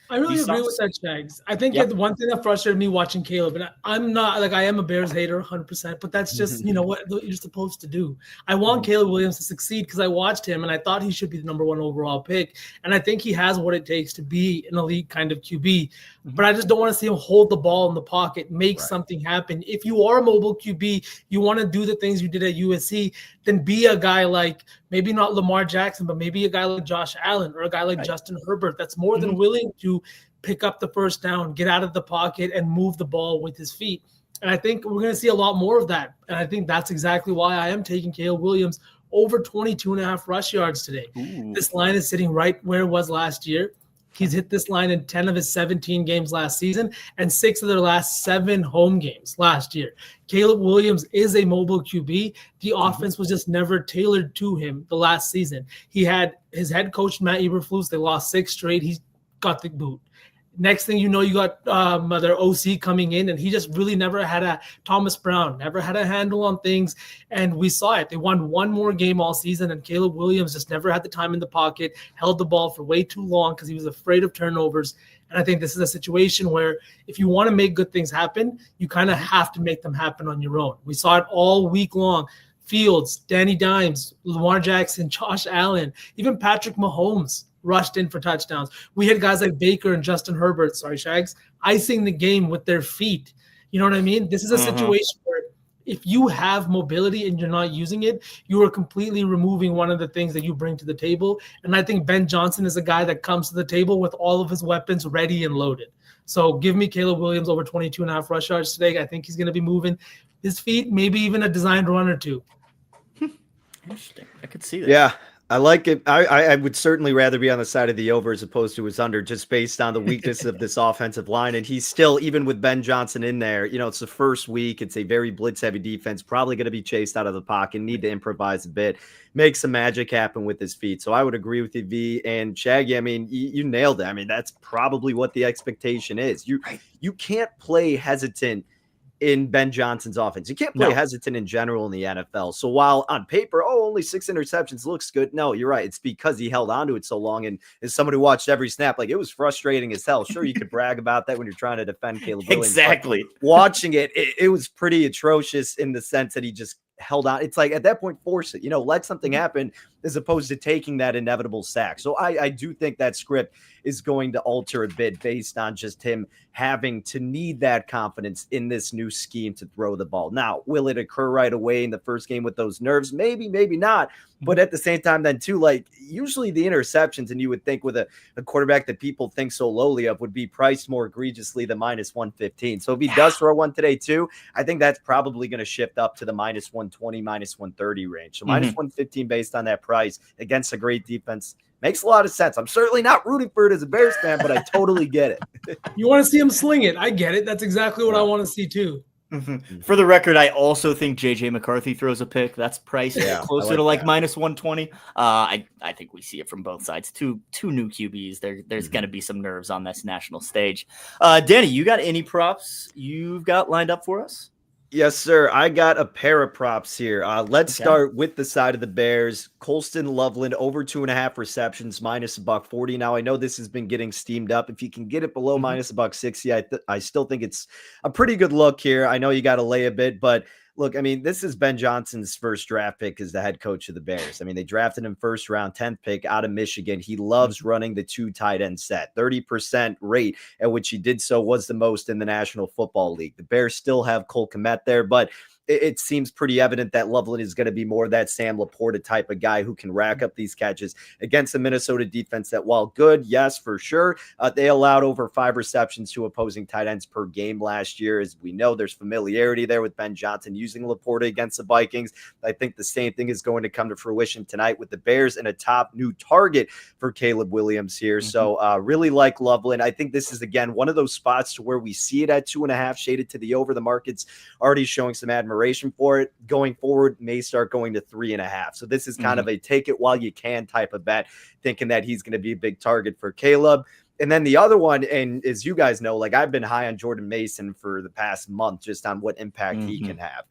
I really agree with that, Shags. I think the one thing that frustrated me watching Caleb, and I'm not like I am a Bears hater 100%, but that's just, what you're supposed to do. I want Caleb Williams to succeed because I watched him and I thought he should be the number 1 overall pick. And I think he has what it takes to be an elite kind of QB. But I just don't want to see him hold the ball in the pocket, make something happen. If you are a mobile QB, you want to do the things you did at USC, then be a guy like maybe not Lamar Jackson, but maybe a guy like Josh Allen or a guy like Justin Herbert that's more than willing to pick up the first down, get out of the pocket, and move the ball with his feet. And I think we're going to see a lot more of that. And I think that's exactly why I am taking Caleb Williams over 22.5 rush yards today. Ooh. This line is sitting right where it was last year. He's hit this line in 10 of his 17 games last season and 6 of their last 7 home games last year. Caleb Williams is a mobile QB. The offense was just never tailored to him the last season. He had his head coach, Matt Eberflus. They lost 6 straight. He got the boot. Next thing you know, you got their OC coming in, and he just really never had a Thomas Brown, never had a handle on things, and we saw it. They won 1 more game all season, and Caleb Williams just never had the time in the pocket, held the ball for way too long because he was afraid of turnovers. And I think this is a situation where if you want to make good things happen, you kind of have to make them happen on your own. We saw it all week long. Fields, Danny Dimes, Lamar Jackson, Josh Allen, even Patrick Mahomes rushed in for touchdowns. We had guys like Baker and Justin Herbert, Shags, icing the game with their feet. You know what I mean? This is a situation where if you have mobility and you're not using it, you are completely removing one of the things that you bring to the table. And I think Ben Johnson is a guy that comes to the table with all of his weapons ready and loaded. So give me Caleb Williams over 22.5 rush yards today. I think he's going to be moving his feet, maybe even a designed run or two. Interesting. I could see that. Yeah. I like it. I would certainly rather be on the side of the over as opposed to his under, just based on the weakness of this offensive line. And he's still, even with Ben Johnson in there, it's the first week. It's a very blitz-heavy defense, probably going to be chased out of the pocket, need to improvise a bit, make some magic happen with his feet. So I would agree with you, V. And Shaggy, I mean, you nailed it. I mean, that's probably what the expectation is. You can't play hesitant in Ben Johnson's offense. You can't play hesitant in general in the NFL. So while on paper, only 6 interceptions looks good. No, you're right. It's because he held on to it so long. And as somebody who watched every snap, like, it was frustrating as hell. Sure, you could brag about that when you're trying to defend Caleb Williams. Exactly. Watching it was pretty atrocious in the sense that he just held on. It's like, at that point, force it, let something happen as opposed to taking that inevitable sack. So I do think that script is going to alter a bit based on just him having to need that confidence in this new scheme to throw the ball. Now, will it occur right away in the first game with those nerves? Maybe, maybe not. But at the same time, then too, like usually the interceptions, and you would think with a quarterback that people think so lowly of would be priced more egregiously than minus 115. So if he does throw one today too, I think that's probably going to shift up to the minus 120, minus 130 range. So minus 115 based on that price against a great defense makes a lot of sense. I'm certainly not rooting for it as a Bears fan, but I totally get it. You want to see him sling it. I get it. That's exactly what I want to see too. For the record, I also think JJ McCarthy throws a pick. That's priced closer to like minus 120. I think we see it from both sides. Two new QBs. There's going to be some nerves on this national stage. Danny, you got any props you've got lined up for us? Yes, sir. I got a pair of props here. Let's start with the side of the Bears. Colston Loveland over 2.5 receptions, minus $140. Now I know this has been getting steamed up. If you can get it below minus $160, I still think it's a pretty good look here. I know you got to lay a bit, but look, I mean, this is Ben Johnson's first draft pick as the head coach of the Bears. I mean, they drafted him first round, 10th pick out of Michigan. He loves running the 2 tight end set. 30% rate at which he did so was the most in the National Football League. The Bears still have Cole Kmet there, but it seems pretty evident that Loveland is going to be more that Sam Laporta type of guy who can rack up these catches against the Minnesota defense that, while good, yes, for sure, they allowed over 5 receptions to opposing tight ends per game last year. As we know, there's familiarity there with Ben Johnson using Laporta against the Vikings. I think the same thing is going to come to fruition tonight with the Bears and a top new target for Caleb Williams here. So really like Loveland. I think this is, again, one of those spots to where we see it at 2.5 shaded to the over. The market's already showing some admiration for it. Going forward, may start going to 3.5. So this is kind of a take it while you can type of bet, thinking that he's going to be a big target for Caleb. And then the other one, and as you guys know, like I've been high on Jordan Mason for the past month, just on what impact he can have.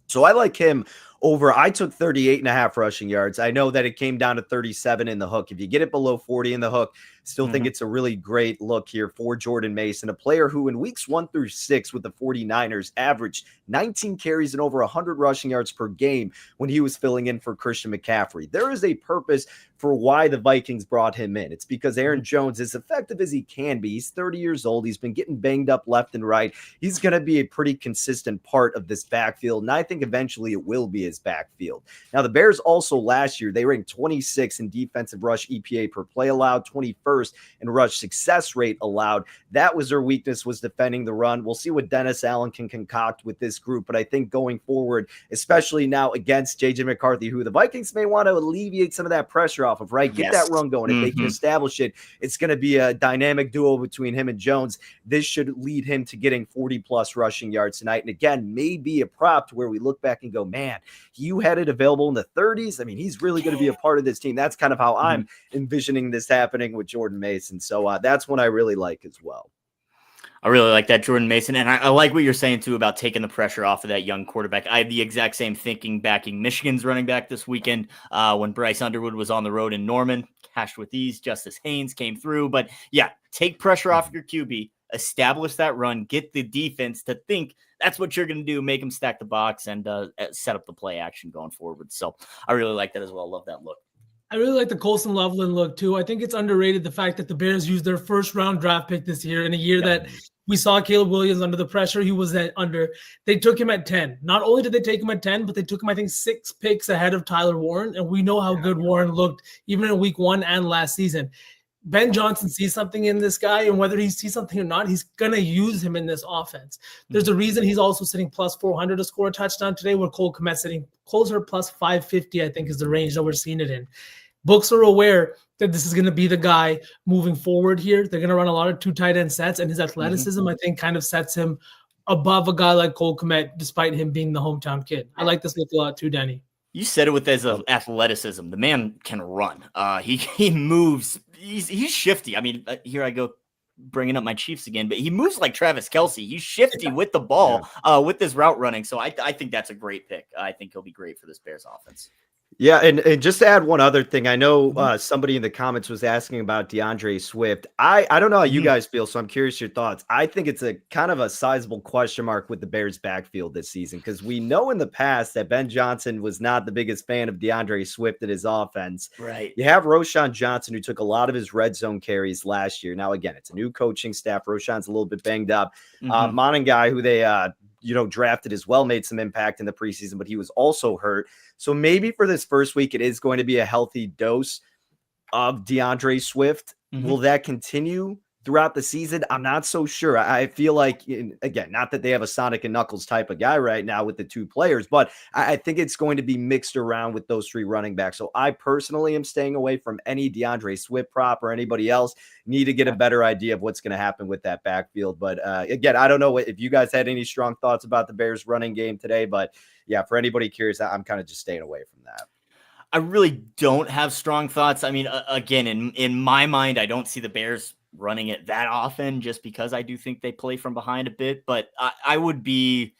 So I like him over. I took 38.5 rushing yards. I know that it came down to 37 in the hook. If you get it below 40 in the hook, still think it's a really great look here for Jordan Mason, a player who in weeks 1 through 6 with the 49ers averaged 19 carries and over 100 rushing yards per game when he was filling in for Christian McCaffrey. There is a purpose for why the Vikings brought him in. It's because Aaron Jones, as effective as he can be, he's 30 years old. He's been getting banged up left and right. He's going to be a pretty consistent part of this backfield, and I think eventually it will be his backfield. Now, the Bears also last year, they ranked 26 in defensive rush EPA per play allowed, 21st in rush success rate allowed. That was their weakness, was defending the run. We'll see what Dennis Allen can concoct with this group, but I think going forward, especially now against JJ McCarthy, who the Vikings may want to alleviate some of that pressure off of, right? Get that run going. If they can establish it, it's going to be a dynamic duo between him and Jones. This should lead him to getting 40-plus rushing yards tonight. And again, maybe a prop to where we look back and go, man, you had it available in the 30s. I mean, he's really going to be a part of this team. That's kind of how I'm envisioning this happening with Jordan Mason. So that's one I really like as well. I really like that, Jordan Mason. And I like what you're saying, too, about taking the pressure off of that young quarterback. I had the exact same thinking backing Michigan's running back this weekend when Bryce Underwood was on the road in Norman. Cashed with ease. Justice Haynes came through. But, yeah, take pressure off your QB, establish that run, get the defense to think that's what you're going to do, make them stack the box, and set up the play action going forward. So I really like that as well. Love that look. I really like the Colston Loveland look too. I think it's underrated the fact that the Bears used their first round draft pick this year in a year that we saw Caleb Williams under the pressure. He was under. They took him at 10. Not only did they take him at 10, but they took him, I think, 6 picks ahead of Tyler Warren. And we know how good Warren looked even in week 1 and last season. Ben Johnson sees something in this guy, and whether he sees something or not, he's going to use him in this offense. There's a reason he's also sitting plus 400 to score a touchdown today, where Cole Kmet sitting closer plus 550, I think, is the range that we're seeing it in. Books are aware that this is going to be the guy moving forward here. They're going to run a lot of 2 tight end sets, and his athleticism, I think, kind of sets him above a guy like Cole Kmet, despite him being the hometown kid. I like this look a lot too, Danny. You said it with his athleticism. The man can run. He moves. He's shifty. I mean, here I go bringing up my Chiefs again, but he moves like Travis Kelce. He's shifty with the ball, with his route running. So I think that's a great pick. I think he'll be great for this Bears offense. Yeah, and just to add one other thing, I know somebody in the comments was asking about DeAndre Swift. I don't know how you guys feel, so I'm curious your thoughts. I think it's a kind of a sizable question mark with the Bears backfield this season because we know in the past that Ben Johnson was not the biggest fan of DeAndre Swift in his offense. Right. You have Roschon Johnson, who took a lot of his red zone carries last year. Now, again, it's a new coaching staff. Roschon's a little bit banged up. Monangai, who they drafted as well, made some impact in the preseason, but he was also hurt. So maybe for this first week, it is going to be a healthy dose of DeAndre Swift. Will that continue throughout the season? I'm not so sure. I feel like, again, not that they have a Sonic and Knuckles type of guy right now with the two players, but I think it's going to be mixed around with those three running backs. So I personally am staying away from any DeAndre Swift prop or anybody else. Need to get a better idea of what's going to happen with that backfield. But again, I don't know if you guys had any strong thoughts about the Bears running game today, but yeah, for anybody curious, I'm kind of just staying away from that. I really don't have strong thoughts. I mean, again, in my mind, I don't see the Bears running it that often just because I do think they play from behind a bit, but I would be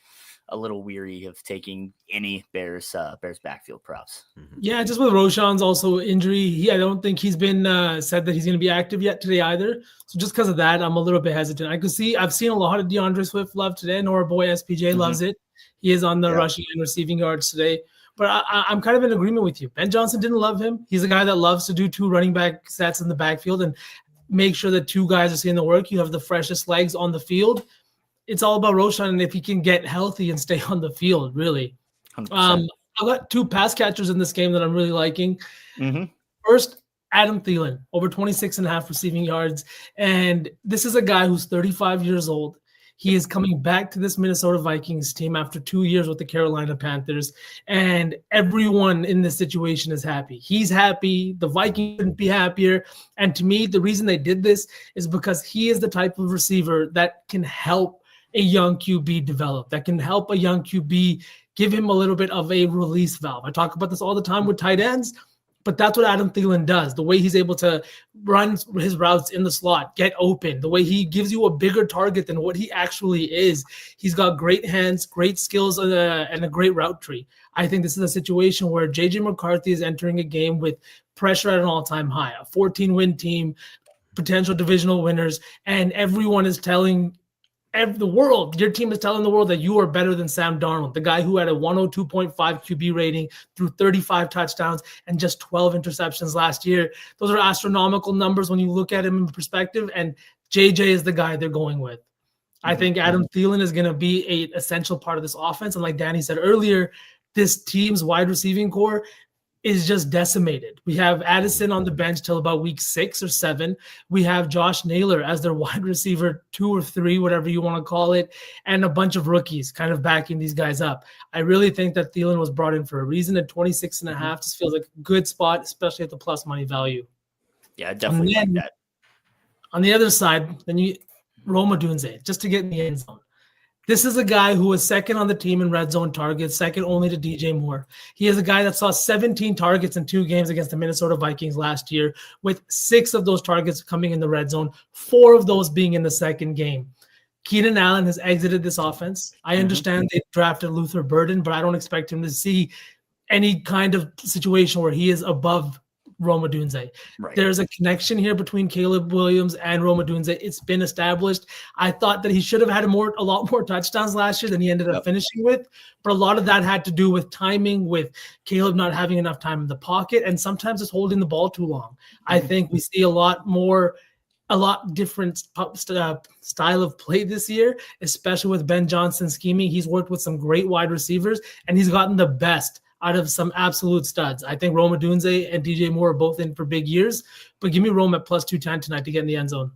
a little weary of taking any Bears backfield props. Yeah, just with Roschon's also injury, I don't think he's been said that he's going to be active yet today either. So just because of that, I'm a little bit hesitant. I've seen a lot of DeAndre Swift love today, and our boy SPJ loves it. He is on the rushing and receiving yards today. But I'm kind of in agreement with you. Ben Johnson didn't love him. He's a guy that loves to do two running back sets in the backfield and make sure that two guys are seeing the work. You have the freshest legs on the field. It's all about Roschon and if he can get healthy and stay on the field, really. I've got two pass catchers in this game that I'm really liking. First, Adam Thielen, over 26.5 receiving yards. And this is a guy who's 35 years old. He is coming back to this Minnesota Vikings team after 2 years with the Carolina Panthers, and everyone in this situation is happy. He's happy. The Vikings couldn't be happier. And to me, the reason they did this is because he is the type of receiver that can help a young QB develop, that can help a young QB give him a little bit of a release valve. I talk about this all the time with tight ends. But that's what Adam Thielen does. The way he's able to run his routes in the slot, get open, the way he gives you a bigger target than what he actually is. He's got great hands, great skills, and a great route tree. I think this is a situation where J.J. McCarthy is entering a game with pressure at an all-time high, a 14-win team, potential divisional winners, and everyone is telling the world, your team is telling the world that you are better than Sam Darnold, the guy who had a 102.5 QB rating, threw 35 touchdowns and just 12 interceptions last year. Those are astronomical numbers when you look at him in perspective, and JJ is the guy they're going with. I think Adam Thielen is going to be an essential part of this offense, and like Danny said earlier, this team's wide receiving core is just decimated. We have Addison on the bench till about week 6 or 7. We have Josh Naylor as their wide receiver 2 or 3, whatever you want to call it, and a bunch of rookies kind of backing these guys up. I really think that Thielen was brought in for a reason, and 26.5 just feels like a good spot, especially at the plus money value. Yeah, definitely like that. On the other side, then Rome Odunze, just to get in the end zone. This is a guy who was second on the team in red zone targets, second only to DJ Moore. He is a guy that saw 17 targets in 2 games against the Minnesota Vikings last year, with 6 of those targets coming in the red zone, 4 of those being in the second game. Keenan Allen has exited this offense. I understand they drafted Luther Burden, but I don't expect him to see any kind of situation where he is above Rome Odunze. Right. There's a connection here between Caleb Williams and Rome Odunze. It's been established. I thought that he should have had a lot more touchdowns last year than he ended up finishing with, but a lot of that had to do with timing, with Caleb not having enough time in the pocket, and sometimes just holding the ball too long. I think we see a lot different style of play this year, especially with Ben Johnson scheming. He's worked with some great wide receivers, and he's gotten the best out of some absolute studs. I think Rome Odunze and DJ Moore are both in for big years, but give me Rome at plus 210 tonight to get in the end zone.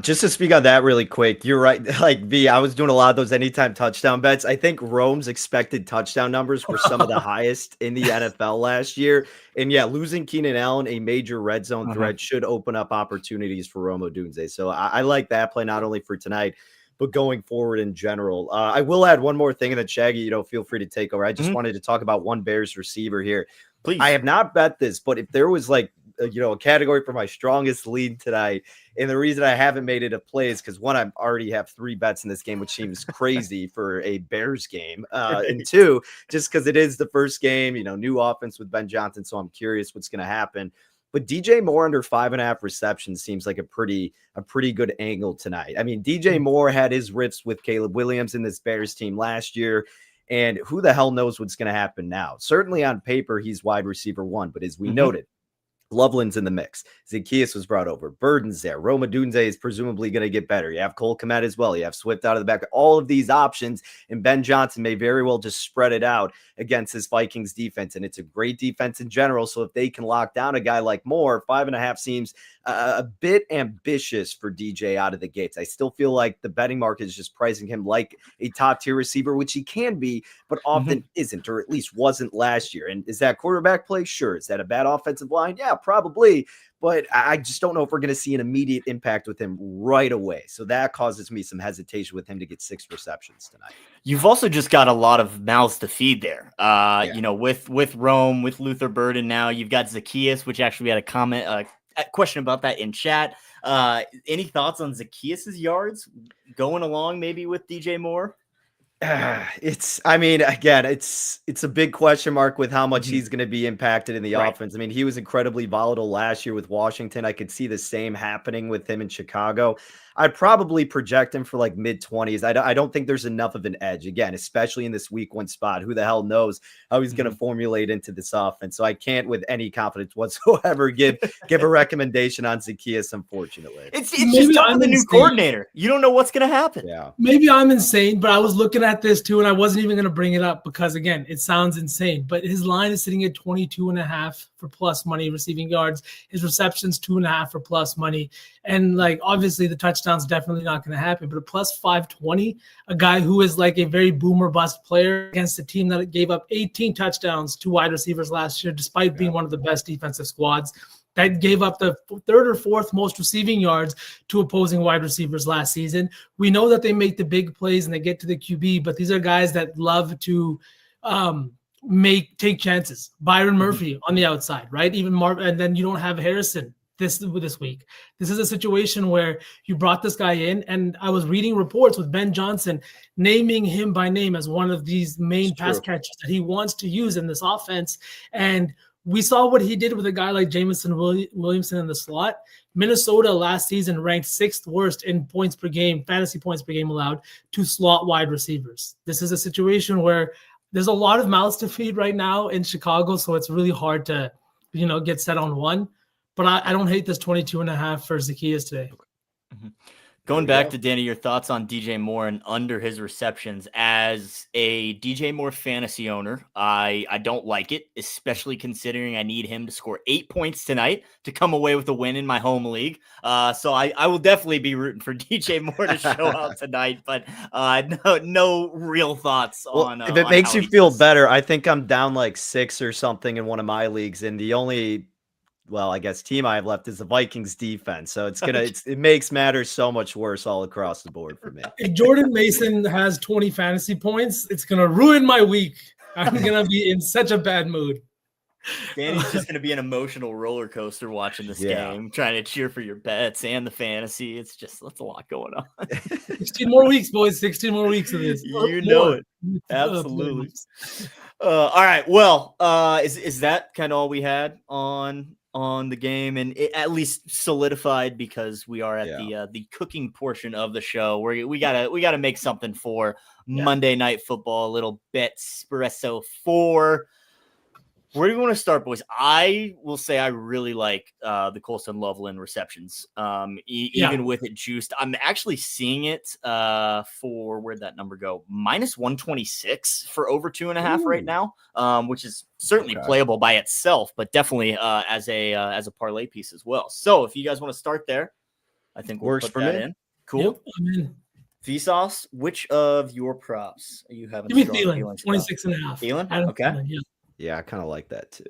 Just to speak on that really quick, you're right. Like V, I was doing a lot of those anytime touchdown bets. I think Rome's expected touchdown numbers were some of the highest in the NFL last year. And yeah, losing Keenan Allen, a major red zone threat, should open up opportunities for Rome Odunze. So I like that play not only for tonight, but going forward in general. I will add one more thing, and then Shaggy, feel free to take over. I just wanted to talk about one Bears receiver here. Please. I have not bet this, but if there was like a category for my strongest lead tonight. And the reason I haven't made it a play is because one, I already have 3 bets in this game, which seems crazy for a Bears game. And 2, just because it is the first game, new offense with Ben Johnson. So I'm curious what's going to happen. But DJ Moore under 5.5 receptions seems like a pretty good angle tonight. I mean, DJ Moore had his rips with Caleb Williams in this Bears team last year. And who the hell knows what's going to happen now? Certainly on paper, he's wide receiver 1. But as we noted, Loveland's in the mix. Zaccheaus was brought over. Burden's there. Roma Dunze is presumably going to get better. You have Cole Kmet as well. You have Swift out of the back. All of these options, and Ben Johnson may very well just spread it out against this Vikings defense. And it's a great defense in general. So if they can lock down a guy like Moore, 5.5 seems a bit ambitious for DJ out of the gates. I still feel like the betting market is just pricing him like a top tier receiver, which he can be, but often isn't, or at least wasn't last year. And is that quarterback play? Sure. Is that a bad offensive line? Yeah, probably. But I just don't know if we're going to see an immediate impact with him right away. So that causes me some hesitation with him to get 6 receptions tonight. You've also just got a lot of mouths to feed there. With Rome, with Luther Burden now, you've got Zaccheaus, which actually we had a comment, a question about that in chat. Any thoughts on Zaccheaus' yards going along maybe with DJ Moore? It's a big question mark with how much he's going to be impacted in the offense. I mean, he was incredibly volatile last year with Washington. I could see the same happening with him in Chicago. I'd probably project him for like mid-20s. I don't think there's enough of an edge, again, especially in this week 1 spot. Who the hell knows how he's going to formulate into this offense? So I can't with any confidence whatsoever give a recommendation on Zaccheaus, unfortunately. It's just tough with the new coordinator. You don't know what's going to happen. Yeah. Maybe I'm insane, but I was looking at this too, and I wasn't even going to bring it up because, again, it sounds insane. But his line is sitting at 22.5 for plus money receiving yards. His receptions 2.5 for plus money. And like, obviously the touchdown's definitely not going to happen, but a plus 520, a guy who is like a very boomer bust player against a team that gave up 18 touchdowns to wide receivers last year, despite being one of the best defensive squads, that gave up the 3rd or 4th most receiving yards to opposing wide receivers last season. We know that they make the big plays and they get to the QB, but these are guys that love to take chances. Byron Murphy on the outside, right? Even and then you don't have Harrison this week. This is a situation where you brought this guy in, and I was reading reports with Ben Johnson naming him by name as one of these main pass catchers that he wants to use in this offense. And we saw what he did with a guy like Jamison Williamson in the slot. Minnesota last season ranked 6th worst in points per game, fantasy points per game allowed to slot wide receivers. This is a situation where there's a lot of mouths to feed right now in Chicago, so it's really hard to, get set on one. But I don't hate this 22.5 for Zaccheaus today. Going back to Danny, your thoughts on DJ Moore and under his receptions. As a DJ Moore fantasy owner, I don't like it, especially considering I need him to score 8 points tonight to come away with a win in my home league. So I will definitely be rooting for DJ Moore to show out tonight, but no real thoughts on. If it makes you feel better, I think I'm down like 6 or something in one of my leagues, and the only team I have left is the Vikings defense. So it makes matters so much worse all across the board for me. If Jordan Mason has 20 fantasy points, it's going to ruin my week. I'm going to be in such a bad mood. Danny's just going to be an emotional roller coaster watching this game, trying to cheer for your bets and the fantasy. That's a lot going on. 16 more weeks, boys. 16 more weeks of this. You know it. Absolutely. All right. Well, is that kind of all we had on the game, and it at least solidified because we are at the cooking portion of the show where we gotta make something for Monday Night Football, a little Betspresso 4. Where do you want to start, boys? I will say I really like the Colson Loveland receptions. Even with it juiced, I'm actually seeing it for, where'd that number go? -126 for over 2.5 right now, which is certainly playable by itself, but definitely as a parlay piece as well. So if you guys want to start there, I think we'll works put for that me. in. Cool. Yep, Vsauce, which of your props are you having? Give me Thielen, 26.5. Thielen? Okay. Yeah, I kind of like that too.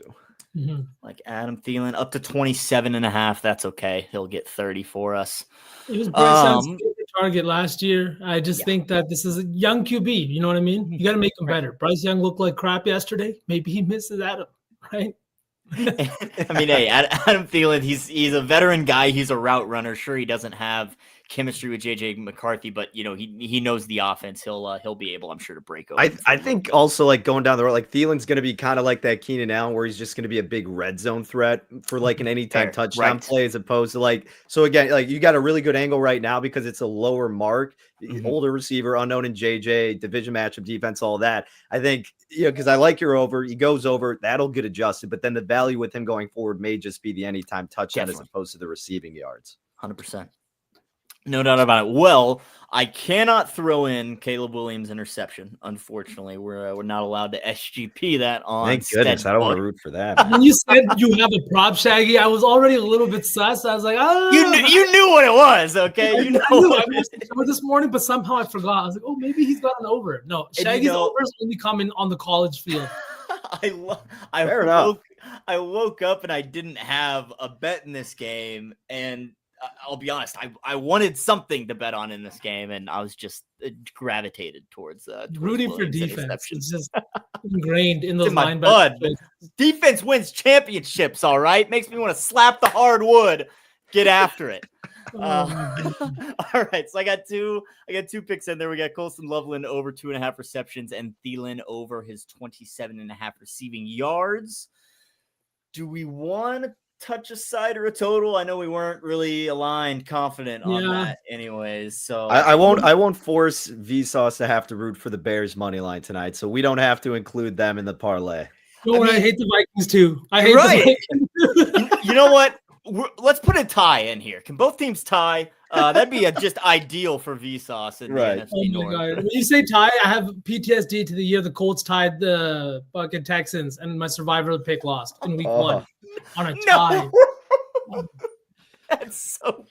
Mm-hmm. Like Adam Thielen up to 27.5. That's okay. He'll get 30 for us. It was Bryce Young's favorite target last year. I just think that this is a young QB. You know what I mean? You got to make him better. Bryce Young looked like crap yesterday. Maybe he misses Adam, right? I mean, hey, Adam Thielen, he's a veteran guy. He's a route runner. Sure, he doesn't have chemistry with JJ McCarthy, but he knows the offense. He'll be able, I'm sure, to break open. I think also like going down the road, like Thielen's going to be kind of like that Keenan Allen, where he's just going to be a big red zone threat for like an anytime touchdown play, as opposed to like, so again, like you got a really good angle right now because it's a lower mark, older receiver, unknown in JJ, division matchup defense, all that. I think, because I like your over, he goes over, that'll get adjusted, but then the value with him going forward may just be the anytime touchdown as opposed to the receiving yards. 100%. No doubt about it. Well, I cannot throw in Caleb Williams' interception. Unfortunately, we're not allowed to SGP that on. Thank goodness, I don't want to root for that. When you said you have a prop, Shaggy, I was already a little bit sus. I was like, oh, you knew what it was, okay? I knew this morning, but somehow I forgot. I was like, oh, maybe he's got an over. No, Shaggy's overs only coming on the college field. I woke up and I didn't have a bet in this game, and I'll be honest, I wanted something to bet on in this game, and I was just gravitated towards rooting for defense. It's just ingrained in those linebackers. Defense wins championships, all right? Makes me want to slap the hardwood. Get after it. All right, so I got two picks in there. We got Colston Loveland over 2.5 receptions and Thielen over his 27.5 receiving yards. Do we want to touch a side or a total? I know we weren't really confident on that anyways. So I won't force Vsauce to have to root for the Bears money line tonight, so we don't have to include them in the parlay. I hate the Vikings too. I hate the Vikings. You know what? Let's put a tie in here. Can both teams tie? That'd be just ideal for Vsauce in the NFC North. God. When you say tie, I have PTSD to the year the Colts tied the fucking Texans and my survivor pick lost in week 1 on a tie. That's so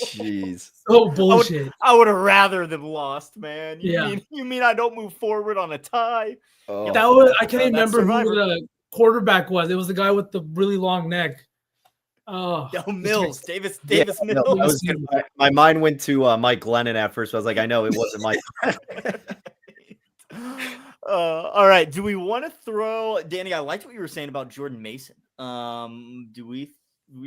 jeez. So bullshit. I would have rather them lost, man. You mean I don't move forward on a tie? I can't remember who the quarterback was. It was the guy with the really long neck. Oh, Mills, Davis Mills. My mind went to Mike Glennon at first. So I was like, I know it wasn't Mike. All right. Do we want to throw Danny? I liked what you were saying about Jordan Mason. Do we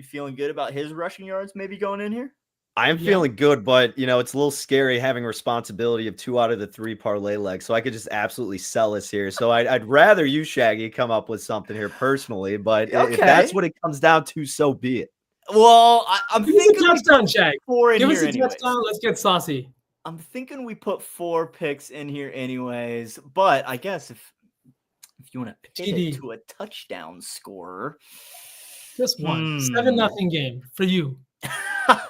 feeling good about his rushing yards maybe going in here? I am feeling good, but it's a little scary having responsibility of 2 out of the 3 parlay legs. So I could just absolutely sell this here. So I'd rather you, Shaggy, come up with something here personally. But if that's what it comes down to, so be it. Well, I'm thinking touchdown, Shag. Give us a touchdown. Let's get saucy. I'm thinking we put 4 picks in here anyways. But I guess if you want to pit it to a touchdown scorer, just one 7-0 game for you.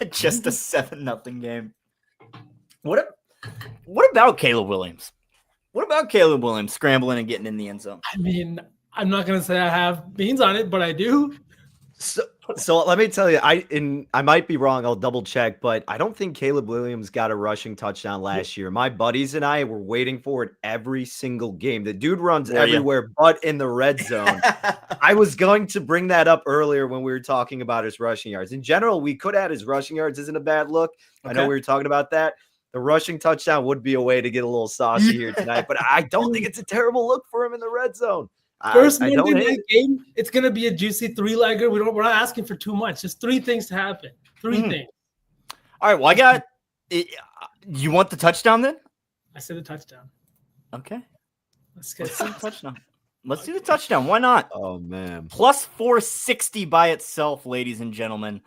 Just a 7-0 game. What about Caleb Williams? What about Caleb Williams scrambling and getting in the end zone? I mean, I'm not gonna say I have beans on it, but I do. So let me tell you, I might be wrong. I'll double check, but I don't think Caleb Williams got a rushing touchdown last year. My buddies and I were waiting for it every single game. The dude runs everywhere but in the red zone. I was going to bring that up earlier when we were talking about his rushing yards. In general, we could add his rushing yards. Isn't a bad look. Okay. I know we were talking about that. The rushing touchdown would be a way to get a little saucy here tonight, but I don't think it's a terrible look for him in the red zone. First Monday night game, it's gonna be a juicy 3-legger. We're not asking for too much. Just 3 things to happen. 3 things. All right. Well, I got it. You want the touchdown then? I said the touchdown. Okay. Let's get the touchdown. Let's do the touchdown. Why not? Oh man. Plus 460 by itself, ladies and gentlemen.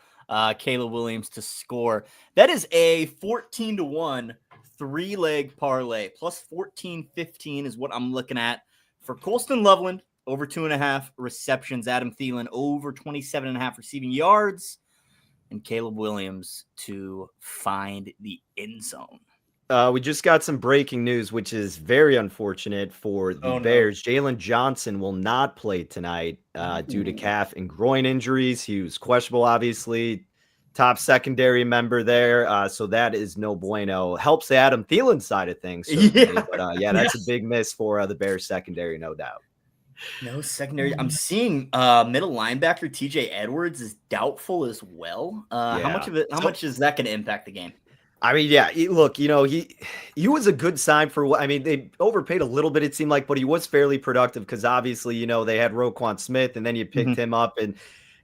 Caleb Williams to score. That is a 14-1 3-leg parlay. Plus 1415 is what I'm looking at. For Colston Loveland, over 2.5 receptions. Adam Thielen, over 27.5 receiving yards. And Caleb Williams to find the end zone. We just got some breaking news, which is very unfortunate for the Bears. Jalen Johnson will not play tonight due to calf and groin injuries. He was questionable, obviously. Top secondary member there. So that is no bueno. Helps the Adam Thielen side of things. But that's a big miss for the Bears secondary, no doubt. No secondary. I'm seeing middle linebacker TJ Edwards is doubtful as well. How much is that going to impact the game? I mean, yeah, look, he was a good sign for what, I mean, they overpaid a little bit, it seemed like, but he was fairly productive because obviously, they had Roquan Smith and then you picked him up and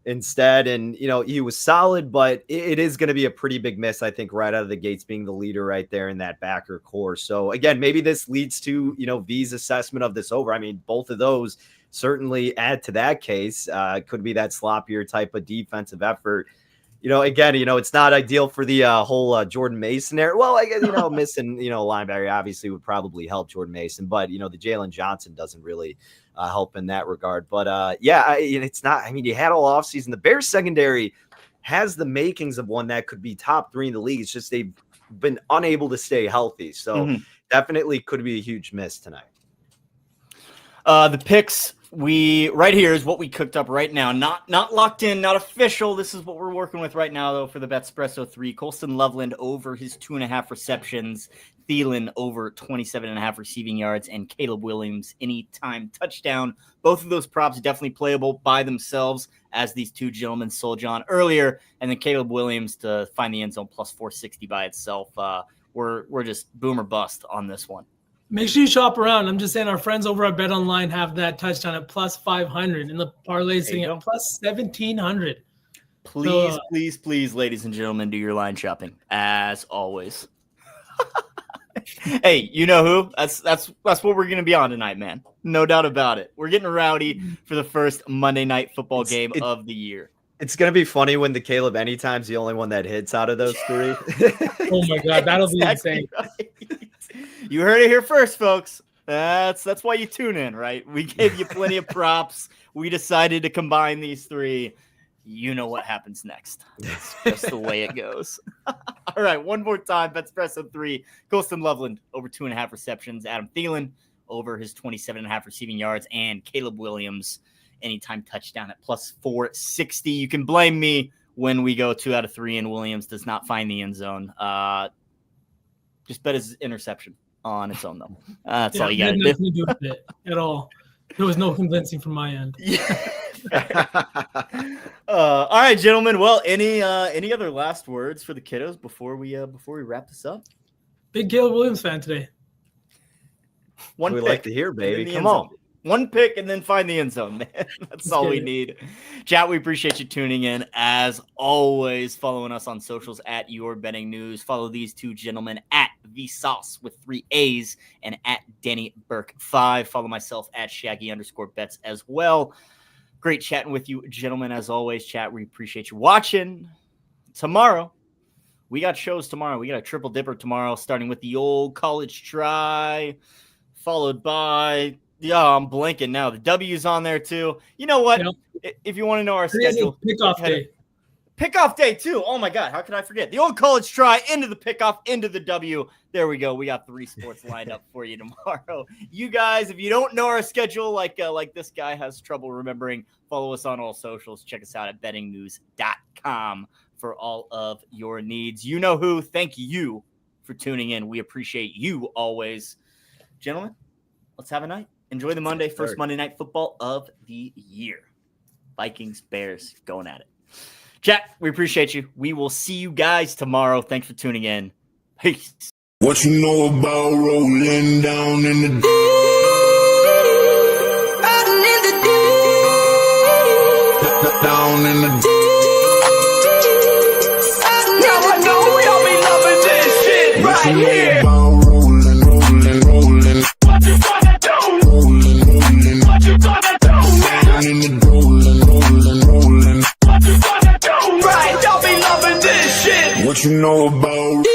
instead, and he was solid, but it is going to be a pretty big miss, I think, right out of the gates, being the leader right there in that backer core. So again, maybe this leads to, V's assessment of this over. I mean, both of those certainly add to that case. Could be that sloppier type of defensive effort. Again, it's not ideal for the whole Jordan Mason there. Well, I guess, missing, linebacker obviously would probably help Jordan Mason, but, the Jalen Johnson doesn't really help in that regard. But, it's not, I mean, you had all offseason. The Bears secondary has the makings of one that could be top 3 in the league. It's just they've been unable to stay healthy. So definitely could be a huge miss tonight. The picks right here is what we cooked up right now. Not locked in, not official. This is what we're working with right now, though, for the Betspresso 3. Colston Loveland over his 2.5 receptions. Thielen over 27.5 receiving yards. And Caleb Williams anytime touchdown. Both of those props definitely playable by themselves, as these two gentlemen sold John earlier. And then Caleb Williams to find the end zone plus 460 by itself. We're just boom or bust on this one. Make sure you shop around. I'm just saying our friends over at Bet Online have that touchdown at plus 500 and the parlay sitting at plus 1,700. Please, ladies and gentlemen, do your line shopping as always. Hey, you know who? That's what we're going to be on tonight, man. No doubt about it. We're getting rowdy for the first Monday night football game of the year. It's going to be funny when the Caleb Anytime's the only one that hits out of those 3. Oh my God, that'll be insane. Right. You heard it here first, folks. That's why you tune in, right? We gave you plenty of props. We decided to combine these 3. You know what happens next. It's just the way it goes. All right, one more time. Betspresso 3. Colston Loveland over 2.5 receptions. Adam Thielen over his 27.5 receiving yards. And Caleb Williams anytime touchdown at plus 460. You can blame me when we go 2 out of 3 and Williams does not find the end zone. Just bet his interception on its own, though. That's all you got to do. Nothing to do with it at all. There was no convincing from my end. All right, gentlemen. Well, any other last words for the kiddos before we wrap this up? Big Caleb Williams fan today. We'd like to hear, baby. Come on. One pick and then find the end zone, man. That's all we need. Chat, we appreciate you tuning in. As always, following us on socials at Your Betting News. Follow these two gentlemen at Vsauce with 3 A's and at Denny Burke 5. Follow myself at Shaggy_bets as well. Great chatting with you, gentlemen, as always. Chat, we appreciate you watching. Tomorrow, we got shows tomorrow. We got a triple dipper tomorrow, starting with the old college try, followed by... Yeah, I'm blanking now. The W's on there too. You know what? If you want to know our schedule, Pickoff day too. Oh my God, how could I forget? The old college try into the pickoff, into the W. There we go. We got 3 sports lined up for you tomorrow. You guys, if you don't know our schedule, like this guy has trouble remembering, follow us on all socials. Check us out at bettingnews.com for all of your needs. You know who. Thank you for tuning in. We appreciate you always. Gentlemen, let's have a night. Enjoy the Monday, first Monday night football of the year. Vikings, Bears, going at it. Chat, we appreciate you. We will see you guys tomorrow. Thanks for tuning in. Peace. What you know about rolling down in the deep? Riding in the deep. Down in the deep. Now I know y'all be loving this shit right here. What you gonna do? What you gonna do? Down in the rolling. What you gonna do? Right, y'all be loving this shit. What you know about